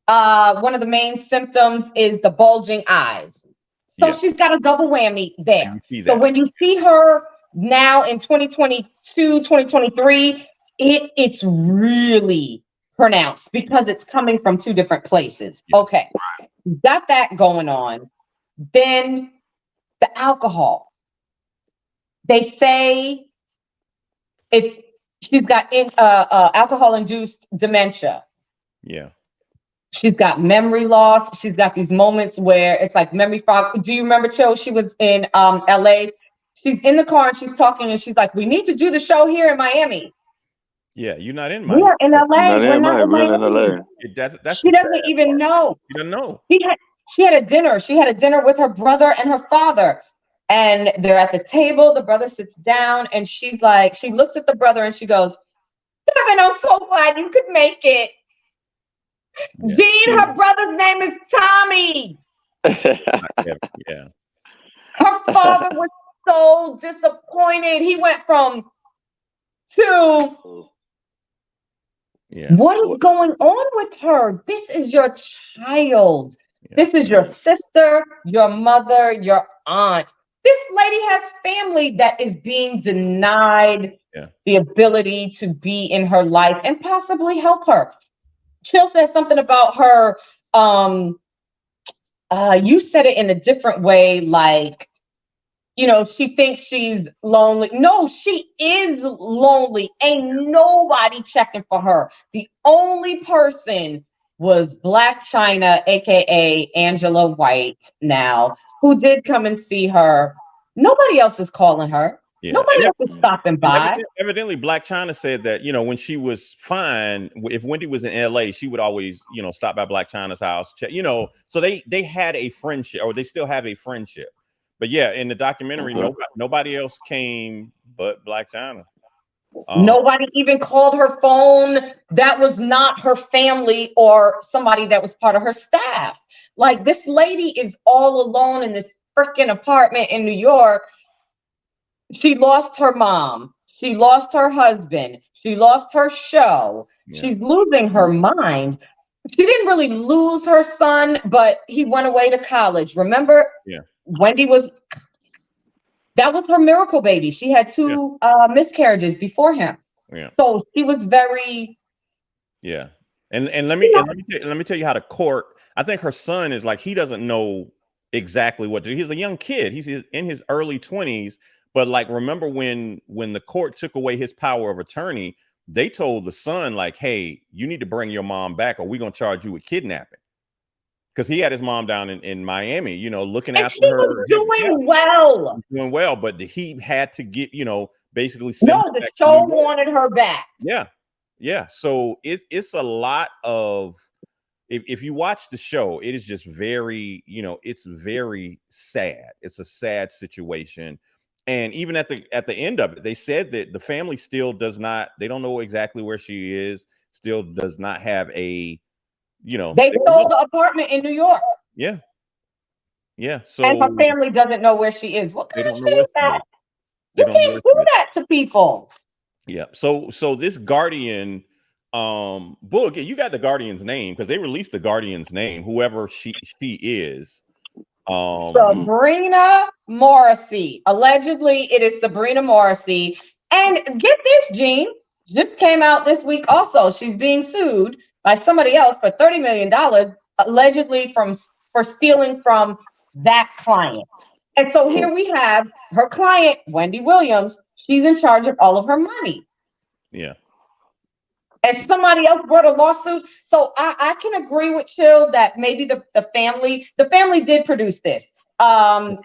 one of the main symptoms is the bulging eyes. So she's got a double whammy there. So when you see her now in 2022, 2023, it's really pronounced because it's coming from 2 different places. Yeah. Okay, got that going on. Then the alcohol. They say she's got alcohol-induced dementia. Yeah. She's got memory loss. She's got these moments where it's like memory fog. Do you remember, Cho? She was in LA. She's in the car and she's talking and she's like, "We need to do the show here in Miami." Yeah, you're not in Miami. We're in LA. We're not in Miami. She doesn't even know. She doesn't know. She had a dinner. She had a dinner with her brother and her father. And they're at the table. The brother sits down and she's like, she looks at the brother and she goes, "Kevin, I'm so glad you could make it." Yeah. Gene, her brother's name is Tommy. Yeah. Her father was so disappointed. He went from to what is going on with her? This is your child. Yeah. This is your sister, your mother, your aunt. This lady has family that is being denied the ability to be in her life and possibly help her. Chill says something about her. You said it in a different way, like, you know, she thinks she's lonely. No, she is lonely. Ain't nobody checking for her. The only person was Black China, aka Angela White, now, who did come and see her. Nobody else is calling her. Yeah. Nobody else is stopping by. Evidently, Black China said that, you know, when she was fine, if Wendy was in LA, she would always, you know, stop by Black China's house, check, you know, so they had a friendship, or they still have a friendship. But yeah, in the documentary, nobody else came but Black China. Nobody even called her phone. That was not her family or somebody that was part of her staff. Like, this lady is all alone in this freaking apartment in New York. She lost her mom. She lost her husband. She lost her show. Yeah. She's losing her mind. She didn't really lose her son, but he went away to college. Remember? Yeah. Wendy that was her miracle baby. She had 2 miscarriages before him. Yeah. So she was very. Yeah. And let me tell you how the court, I think her son is like, he doesn't know exactly what to do. He's a young kid. He's in his early 20s. But like, remember when the court took away his power of attorney, they told the son, like, "Hey, you need to bring your mom back or we're going to charge you with kidnapping." Because he had his mom down in Miami, you know, looking after her. Was doing well. Doing well, but he had to get, you know, basically. No, the show wanted her back. Yeah. Yeah. So it's a lot of, if you watch the show, it is just very, you know, it's very sad. It's a sad situation. And even at the end of it, they said that the family still does not, they don't know exactly where she is, still does not have a, you know. They sold the apartment in New York. Yeah. Yeah. So, and her family doesn't know where she is. What kind of shit is that? You can't do that to people. Yeah. So this Guardian, Boog, you got the Guardian's name because they released the Guardian's name, whoever she is. Sabrina Morrissey. Allegedly, it is Sabrina Morrissey. And get this, Gene, just came out this week also. She's being sued by somebody else for $30 million, allegedly for stealing from that client. And so here we have her client, Wendy Williams. She's in charge of all of her money. Yeah. And somebody else brought a lawsuit. So I can agree with Chill that maybe the family did produce this.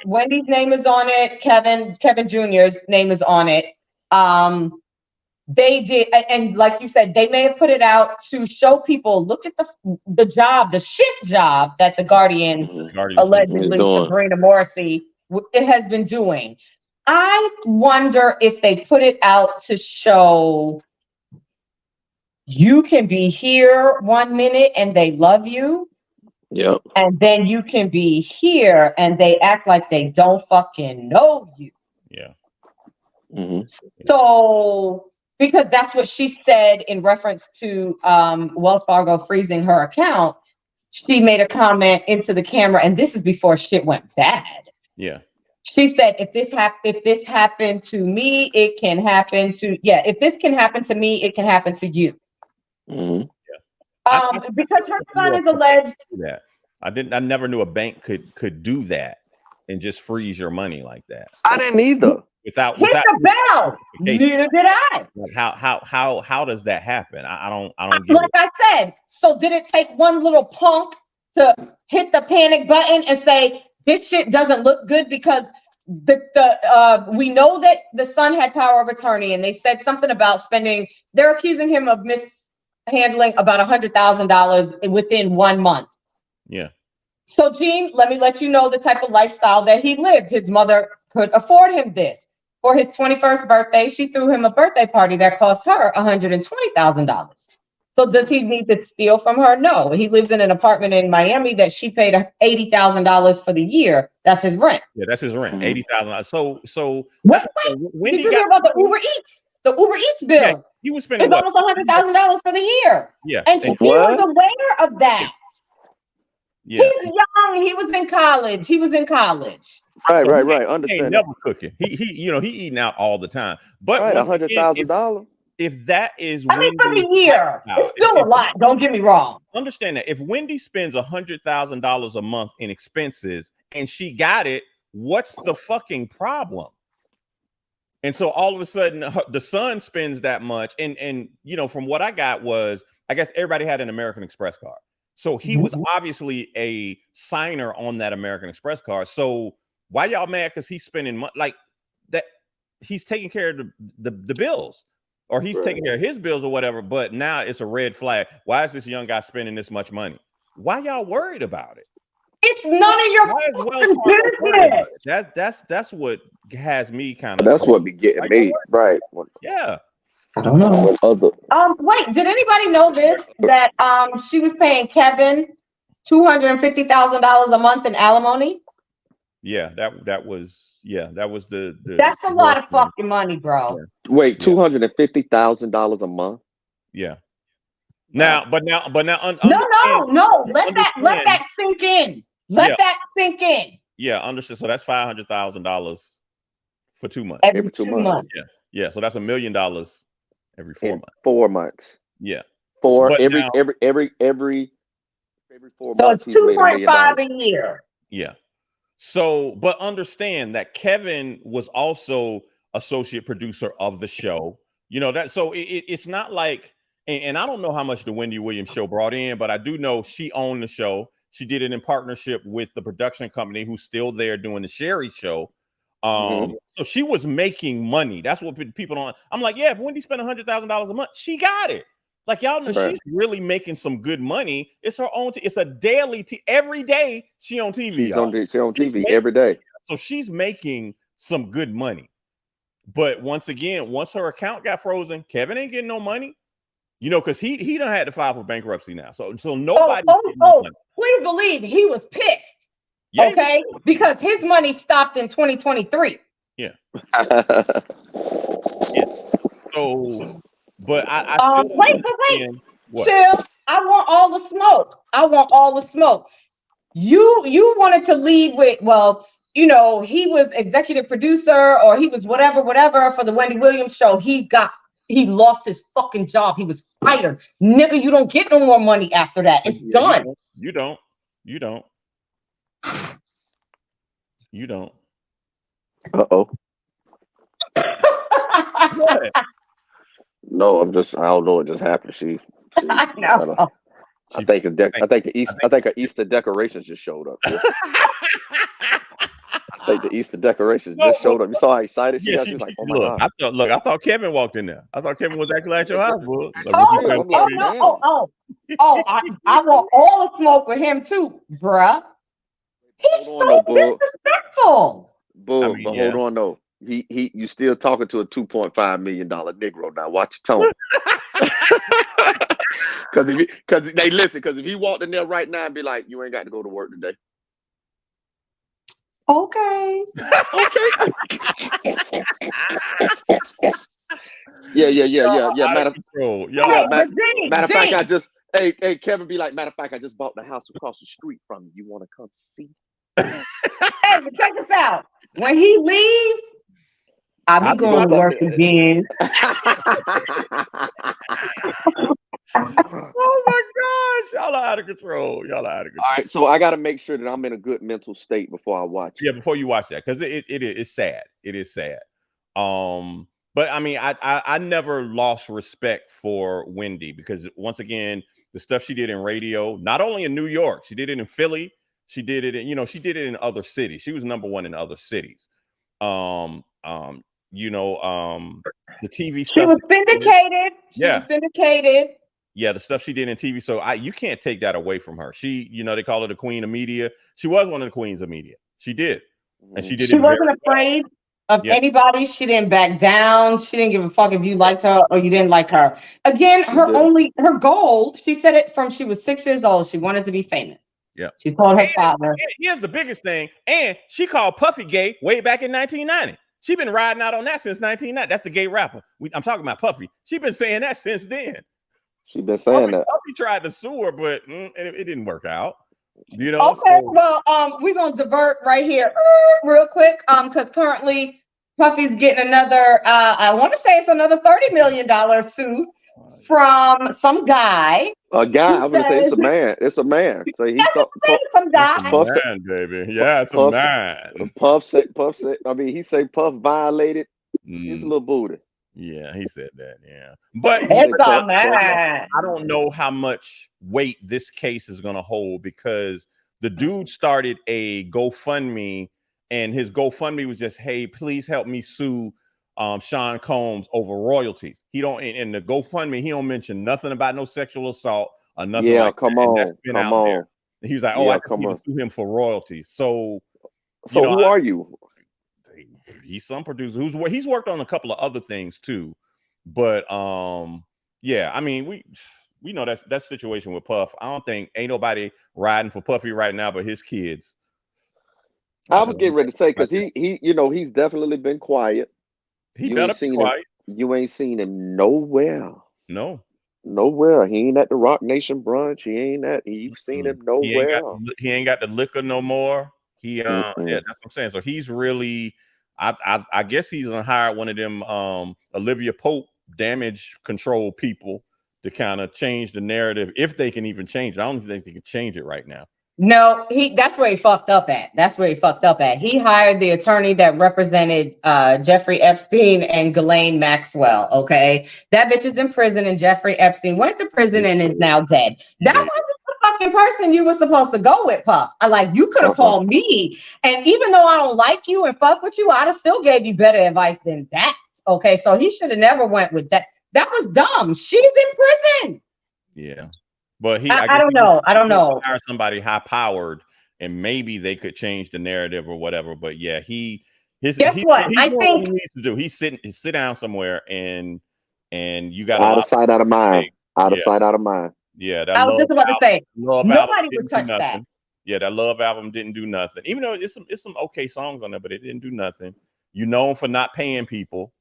Wendy's name is on it. Kevin Jr.'s name is on it. They did, and like you said, they may have put it out to show people, look at the shift job that the Guardian allegedly Sabrina Morrissey it has been doing. I wonder if they put it out to show you can be here 1 minute and they love you. Yep. And then you can be here and they act like they don't fucking know you. Yeah. Mm-hmm. So, because that's what she said in reference to Wells Fargo freezing her account, she made a comment into the camera, and this is before shit went bad. Yeah. She said, if this happened to me, it can happen to if this can happen to me, it can happen to you. Mm-hmm. Because her son is alleged. That I never knew a bank could do that and just freeze your money like that. I didn't either. Without the bell. Neither did I. Like how does that happen? I don't get like it. I said, so did it take one little punk to hit the panic button and say this shit doesn't look good because we know that the son had power of attorney, and they said something about spending. They're accusing him of mishandling about $100,000 within 1 month. Yeah. So, Gene, let me let you know the type of lifestyle that he lived. His mother could afford him this. For his 21st birthday, she threw him a birthday party that cost her $120,000. So does he need to steal from her? No. He lives in an apartment in Miami that she paid $80,000 for the year. That's his rent. Yeah, that's his rent. $80,000. So when did you hear about the Uber Eats? The Uber Eats bill. Yeah, he was spending almost $100,000 for the year. Yeah. And she was aware of that. Yeah. He's young. He was in college. Right. Understand. He ain't never cooking. He eating out all the time. But $100,000. If that is for the year, it's still a lot. Don't get me wrong. Understand that if Wendy spends $100,000 a month in expenses and she got it, what's the fucking problem? And so all of a sudden, the son spends that much, and from what I got was, I guess everybody had an American Express card. So he was obviously a signer on that American Express card. So why y'all mad? Because he's spending money like that. He's taking care of the bills, or he's taking care of his bills or whatever. But now it's a red flag. Why is this young guy spending this much money? Why y'all worried about it? It's none of your business. That's what has me kind of. That's what be getting me right. Yeah. I don't know. Wait, did anybody know this? That she was paying Kevin $250,000 a month in alimony? Yeah, that was the That's a lot of fucking money, bro. Yeah. Wait, $250,000 a month? Yeah. Now. No. Let that sink in. Let that sink in. Yeah, understood. So that's $500,000 for 2 months. Every 2 months. Yeah. So that's $1 million every 4 months. 4 months. Yeah. Every 4 so months. So it's 2.5 a year. Yeah. So, but understand that Kevin was also associate producer of the show. So it's not like, and I don't know how much the Wendy Williams show brought in, but I do know she owned the show. She did it in partnership with the production company who's still there doing the Sherry show. So she was making money. That's what people don't. I'm like, yeah, if Wendy spent $100,000 a month, she got it. Like, y'all know she's really making some good money. It's her own. It's a daily. Every day she on TV. She's on TV every day. So she's making some good money. But once her account got frozen, Kevin ain't getting no money. Because he done had to file for bankruptcy now. So nobody. Please believe he was pissed. Yeah, okay, because his money stopped in 2023. Yeah. So, but I still wait. Chill. I want all the smoke. You wanted to lead with, well, he was executive producer or he was whatever for the Wendy Williams show. He lost his fucking job. He was fired. Nigga, you don't get no more money after that. It's done. You don't. Uh-oh. No, I don't know what just happened. I know. I think the Easter decorations just showed up. Yeah. I think the Easter decorations just showed up. You saw how excited she was? She was like, "Oh my God!" I thought Kevin walked in there. I thought Kevin was actually at your house, boy. I want all the smoke with him too, bruh. He's so disrespectful. Boog, but hold on though. You still talking to a $2.5 million Negro now. Watch your tone. Because if he walked in there right now and be like, "You ain't got to go to work today." Okay. Yeah. Matter of fact, Kevin be like, matter of fact, I just bought the house across the street from you. You want to come see? Hey, but check this out. When he leaves, I'll be going to work again. Oh my gosh, y'all are out of control. All right, so I got to make sure that I'm in a good mental state before I watch it. Yeah, before you watch that, because it's sad. It is sad. But I mean, I never lost respect for Wendy because once again, the stuff she did in radio, not only in New York, she did it in Philly. She did it in, she did it in other cities. She was number one in other cities. The TV stuff. She was syndicated. Was syndicated. Yeah, the stuff she did in TV. So you can't take that away from her. She, they call her the queen of media. She was one of the queens of media. She did. And she did. She wasn't afraid of anybody. She didn't back down. She didn't give a fuck if you liked her or you didn't like her. Again, her goal, she said it from she was 6 years old. She wanted to be famous. Yeah. She told her father. And here's the biggest thing. And she called Puffy gay way back in 1990. She's been riding out on that since 1990. That's the gay rapper. I'm talking about Puffy. She's been saying that since then. She's been saying that. Puffy tried to sue her, but it didn't work out. Okay, well, we're gonna divert right here real quick. Because currently Puffy's getting another. I want to say it's another $30 million suit from some guy. A guy. I'm gonna say it's a man. It's a man. So he's some guy. Puff man, baby. Yeah, it's a man. Puff said. I mean, he said Puff violated his little booty. Yeah, he said that. Yeah, but I don't know how much weight this case is going to hold because the dude started a GoFundMe, and his GoFundMe was just, "Hey, please help me sue Sean Combs over royalties." He don't in the GoFundMe. He don't mention nothing about no sexual assault or nothing. Yeah, like come that. on, That's been come out on. there. And he was like, "Oh, I can even sue him for royalties." So who are you? He's some producer he's worked on a couple of other things too, but yeah, I mean we know that situation with Puff. I don't think ain't nobody riding for Puffy right now but his kids. I was getting ready to say because he's definitely been quiet. He better be quiet. You ain't seen him nowhere. No. Nowhere. He ain't at the Rock Nation brunch. You've seen him nowhere. He ain't got the liquor no more. Yeah, that's what I'm saying. So he's really, I guess he's gonna hire one of them Olivia Pope damage control people to kind of change the narrative if they can even change it. I don't think they can change it right now. No, that's where he fucked up at. He hired the attorney that represented Jeffrey Epstein and Ghislaine Maxwell. Okay, that bitch is in prison, and Jeffrey Epstein went to prison and is now dead. That wasn't the fucking person you were supposed to go with, Puff. You could have called me, and even though I don't like you and fuck with you, I'd have still gave you better advice than that. Okay, so he should have never went with that. That was dumb. She's in prison. Yeah. But I don't know. Hire somebody high powered, and maybe they could change the narrative or whatever. But yeah, guess what? I think what he needs to do. He sit down somewhere, and you got out of sight, out of mind. Out of sight, out of mind. Yeah, I was just about to say nobody would touch that. Yeah, that Love album didn't do nothing. Even though it's some okay songs on there, but it didn't do nothing. You know him for not paying people.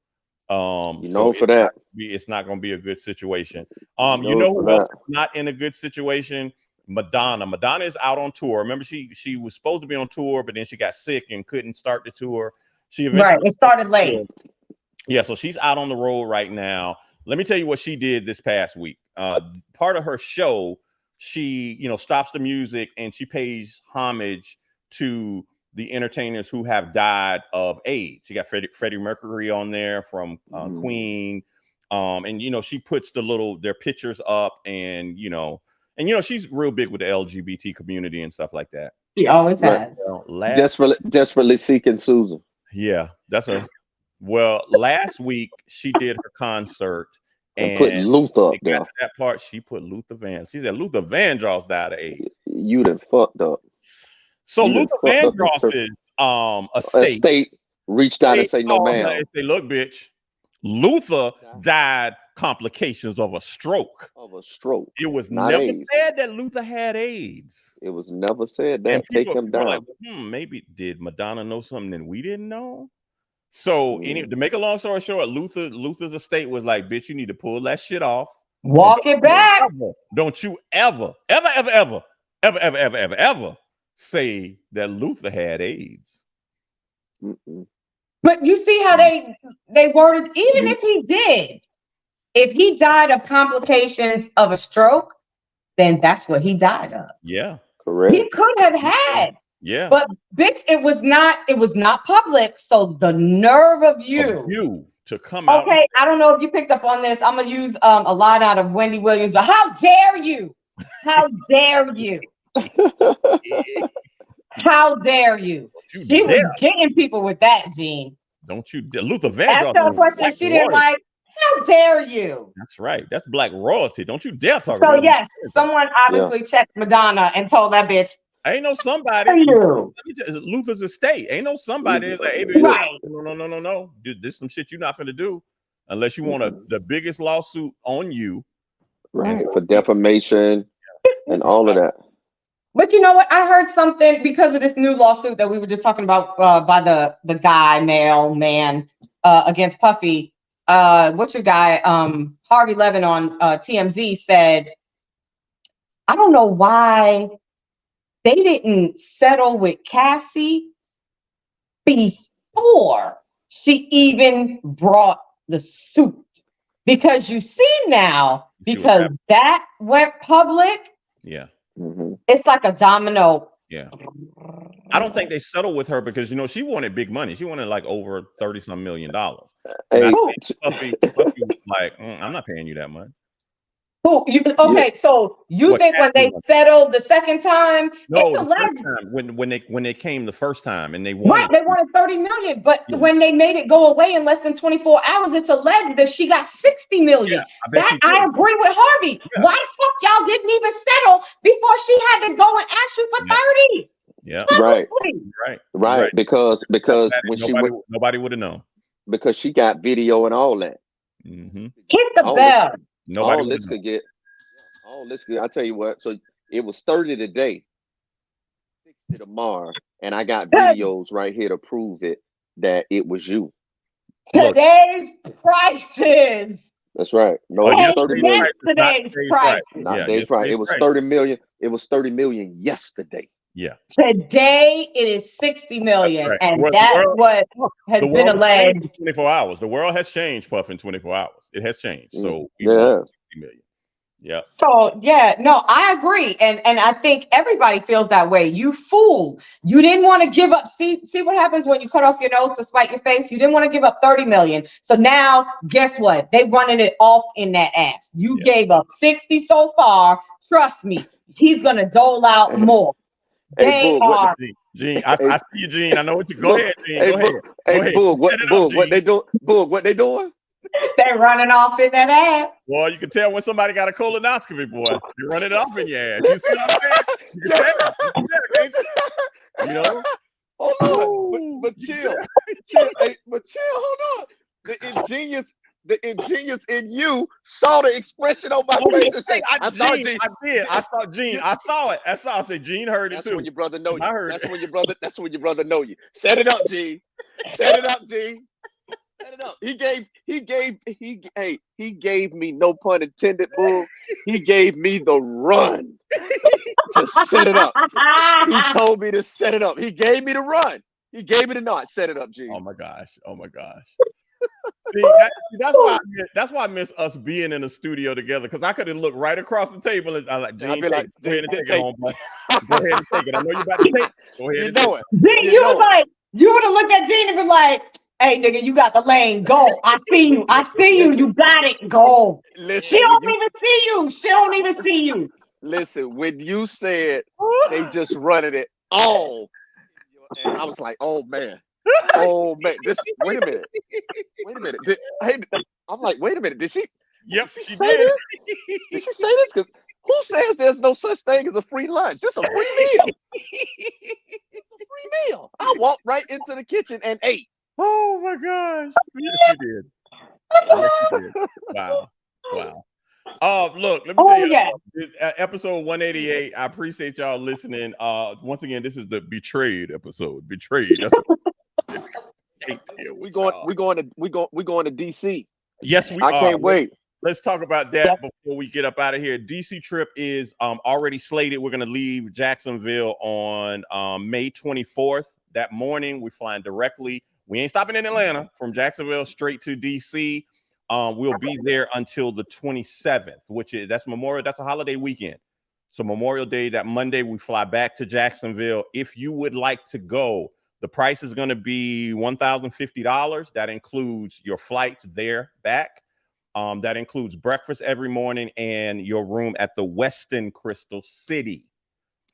For that, it's not going to be a good situation. You know who else is not in a good situation? Madonna. Madonna is out on tour. Remember, she was supposed to be on tour, but then she got sick and couldn't start the tour. She eventually it started late. Yeah, so she's out on the road right now. Let me tell you what she did this past week. Part of her show, she stops the music and she pays homage to the entertainers who have died of AIDS. She got Freddie Mercury on there from Queen, and she puts their pictures up, and she's real big with the LGBT community and stuff like that. She always has. Desperately seeking Susan. Yeah, that's her. Well, last week she did her concert and put Luther up there. Got to that part, she put Luther Vandross. She said Luther Vandross died of AIDS. You done fucked up. So Luther Vandross's estate reached out and say, "No, ma'am." They look, bitch. Luther died complications of a stroke. It was never said that Luther had AIDS. It was never said that. Take him down. Like, maybe did Madonna know something that we didn't know? So to make a long story short, Luther's estate was like, bitch, you need to pull that shit off. Walk it back. Don't you ever say that Luther had AIDS. But you see how they worded, even if he did, if he died of complications of a stroke, then that's what he died of. Yeah. Correct. He could have had. Yeah. But bitch, it was not public. So the nerve of you to come out. Okay, I don't know if you picked up on this. I'm gonna use a line out of Wendy Williams, but how dare you? How dare you? How dare you? She was getting people with that, Gene. Don't you Luther Vandross? That's the question she didn't like. How dare you? That's right. That's black royalty. Don't you dare talk about it. So yes, that. Someone obviously checked Madonna and told that bitch, ain't no somebody. Luther's estate. Ain't no somebody that's like, hey, bitch, right. No. This some shit you're not finna do unless you want the biggest lawsuit on you. Right. For defamation and all of that. But you know what? I heard something because of this new lawsuit that we were just talking about by the guy, man, against Puffy. What's your guy? Harvey Levin on TMZ said, I don't know why they didn't settle with Cassie before she even brought the suit. Because you see now, because that went public. Yeah. Mm-hmm. It's like a domino. Yeah. I don't think they settled with her because, she wanted big money. She wanted like over $30-some million. Hey. Puffy was like, I'm not paying you that much. So you think when they settled the second time, no, it's alleged when they came the first time and they wanted they wanted $30 million, but when they made it go away in less than 24 hours, it's alleged that she got $60 million. I agree with Harvey. Yeah. Why the fuck y'all didn't even settle before she had to go and ask you for 30? Yeah, right. Because when nobody would have known because she got video and all that. Mm-hmm. Hit the bell. All this could get. I tell you what. So it was 30 today, 60 tomorrow, and I got videos right here to prove it that it was you. Today's prices. That's right. No, it was 30 million. Yesterday's prices. Not today's price. It was 30 million. It was 30 million yesterday. Yeah. Today it is 60 million, and that's what has been alleged. 24 hours. The world has changed, Puff, in 24 hours. It has changed. So 60 million. Yeah. So I agree, and I think everybody feels that way. You fool! You didn't want to give up. See what happens when you cut off your nose to spite your face. You didn't want to give up 30 million. So now, guess what? They running it off in that ass. You gave up 60 so far. Trust me, he's gonna dole out more. Hey, Boog, Gene, I see you, Gene. I know what you. Go ahead, Gene. Go ahead. Hey, Boog, what they doing? Boog, what they doing? They're running off in that ass. Well, you can tell when somebody got a colonoscopy, boy. They're running off in your ass. You see what I'm saying? You can tell. You know? Hold on. But chill. Hold on. The ingenious in you saw the expression on my face and said, I did. I saw Gene. I saw it. I said Gene heard it too. That's when your brother know you. I heard That's when your brother know you. Set it up, Gene. Set it up, Gene. Set it up. He gave me, no pun intended, Boog. He gave me the run to set it up. He told me to set it up. He gave me the run. He gave me the nod. Set it up, G. Oh my gosh. See, that's why I miss us being in the studio together, because I could have looked right across the table and I like, Gene, go ahead and take it home, boy. Go ahead and take it. I know you're about to take it. Go ahead and take it. Gene, you would have looked at Gene and been like, hey, nigga, you got the lane. Go. I see you. You got it. Go. Listen, she don't even see you. Listen, when you said they just running it all, and I was like, oh man. Wait a minute. I'm like, wait a minute. Did she? Yep, she say this? Did she say this? Because who says there's no such thing as a free lunch? It's a free meal. It's a free meal. I walked right into the kitchen and ate. Oh my gosh. Yes, you did. Wow. Look, let me tell you, episode 188. I appreciate y'all listening. Once again, this is the Betrayed episode. Betrayed. That's we going to DC. Yes, we are. I can't wait. Let's talk about that before we get up out of here. DC trip is already slated. We're going to leave Jacksonville on May 24th. That morning, we're flying directly. We ain't stopping in Atlanta, from Jacksonville straight to DC. We'll be there until the 27th, that's Memorial. That's a holiday weekend. So Memorial Day, that Monday, we fly back to Jacksonville. If you would like to go, the price is going to be $1,050. That includes your flights there, back. That includes breakfast every morning and your room at the Westin Crystal City.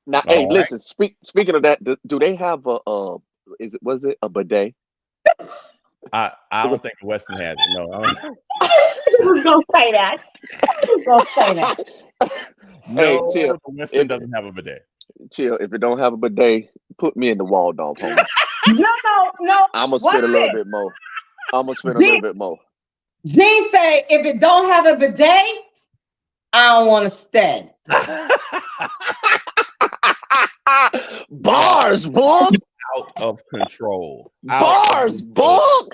Now, hey, listen. Speaking of that, do they have was it a bidet? I don't think the Westin has it. No, I was gonna say that. No, hey, chill. The Westin doesn't have a bidet. Chill. If it don't have a bidet, put me in the Waldorf, homie. No. I'm gonna spend a little bit more. Gene say, if it don't have a bidet, I don't want to stay. Bars, Boog. Out of control. Bars, Boog.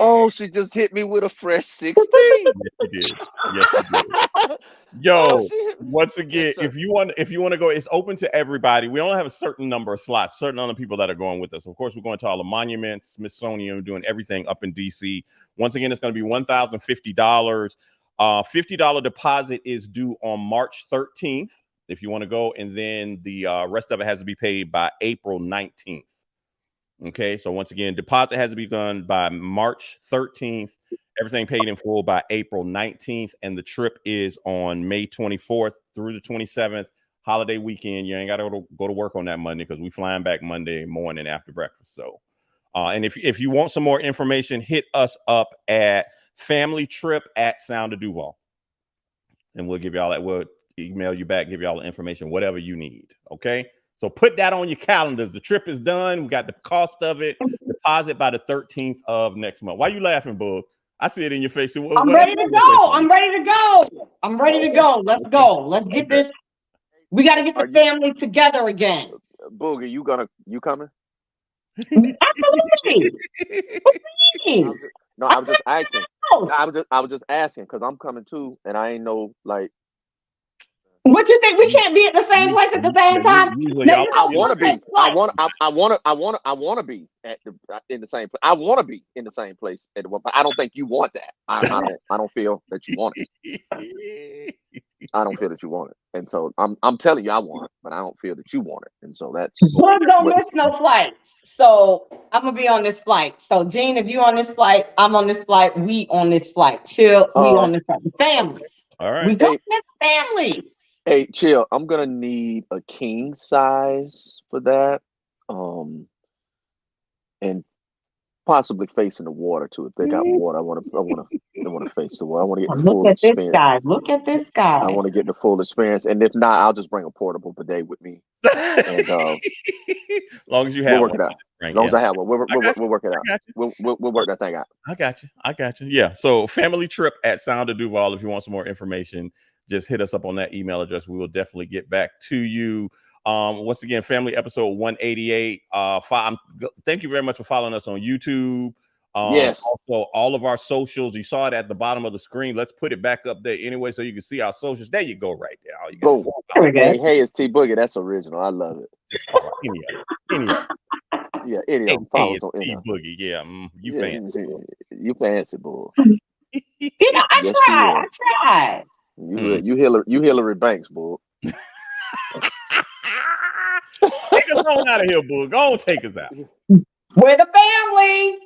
Oh, she just hit me with a fresh 16. Yes, you did. Yo, once again, if you want to go, it's open to everybody. We only have a certain number of slots, certain other people that are going with us. Of course, we're going to all the monuments, Smithsonian, doing everything up in DC. Once again, it's going to be $1,050. $50 deposit is due on March 13th. If you want to go, and then the rest of it has to be paid by April 19th. Okay, so once again, deposit has to be done by March 13th. Everything paid in full by April 19th, and the trip is on May 24th through the 27th, holiday weekend. You ain't got to go to work on that Monday, because we flying back Monday morning after breakfast. So, and if you want some more information, hit us up at familytrip@Sound of and we'll give you all that. We'll email you back, give you all the information, whatever you need. Okay, so put that on your calendars. The trip is done. We got the cost of it. Deposit by the 13th of next month. Why you laughing, Boog? I see it in your face. I'm ready to go. Let's go. Let's get this. We got to get the family together again. Boog, you coming? Absolutely. No, I was just asking. I was just asking because I'm coming too, and I ain't know like. What you think? We can't be at the same place at the same time. I want to be. I want to be in the same place. I want to be in the same place at one. But I don't think you want that. I don't feel that you want it. I don't feel that you want it, and so I'm telling you I want it, but I don't feel that you want it, and so that's. Boog don't miss no flights, so I'm gonna be on this flight. So Gene, if you on this flight, I'm on this flight. We on this flight. Chill. We on this flight. Family. All right. We got this family. Hey, chill. I'm gonna need a king size for that, and possibly facing the water too. If they got water, I want to face the water. I want to get the full experience. Look at this guy. I want to get the full experience, and if not, I'll just bring a portable bidet with me. And long as you have, we'll work it out. As long as I have one, we'll work it out. We'll work that thing out. I got you. Yeah. So family trip at Sound of Duval. If you want some more information, just hit us up on that email address. We will definitely get back to you. Once again, family episode 188. Thank you very much for following us on YouTube. Yes. Also, all of our socials. You saw it at the bottom of the screen. Let's put it back up there anyway, so you can see our socials. There you go, right there. Boom. Hey, it's T-Boogie. That's original. I love it. Just follow any of them. Yeah, any of them. Follow us on T-Boogie. Yeah, you fancy. You fancy, boy. I tried. You Hillary Banks, boy. Take us on out of here, Boog. Go on, take us out. We're the family.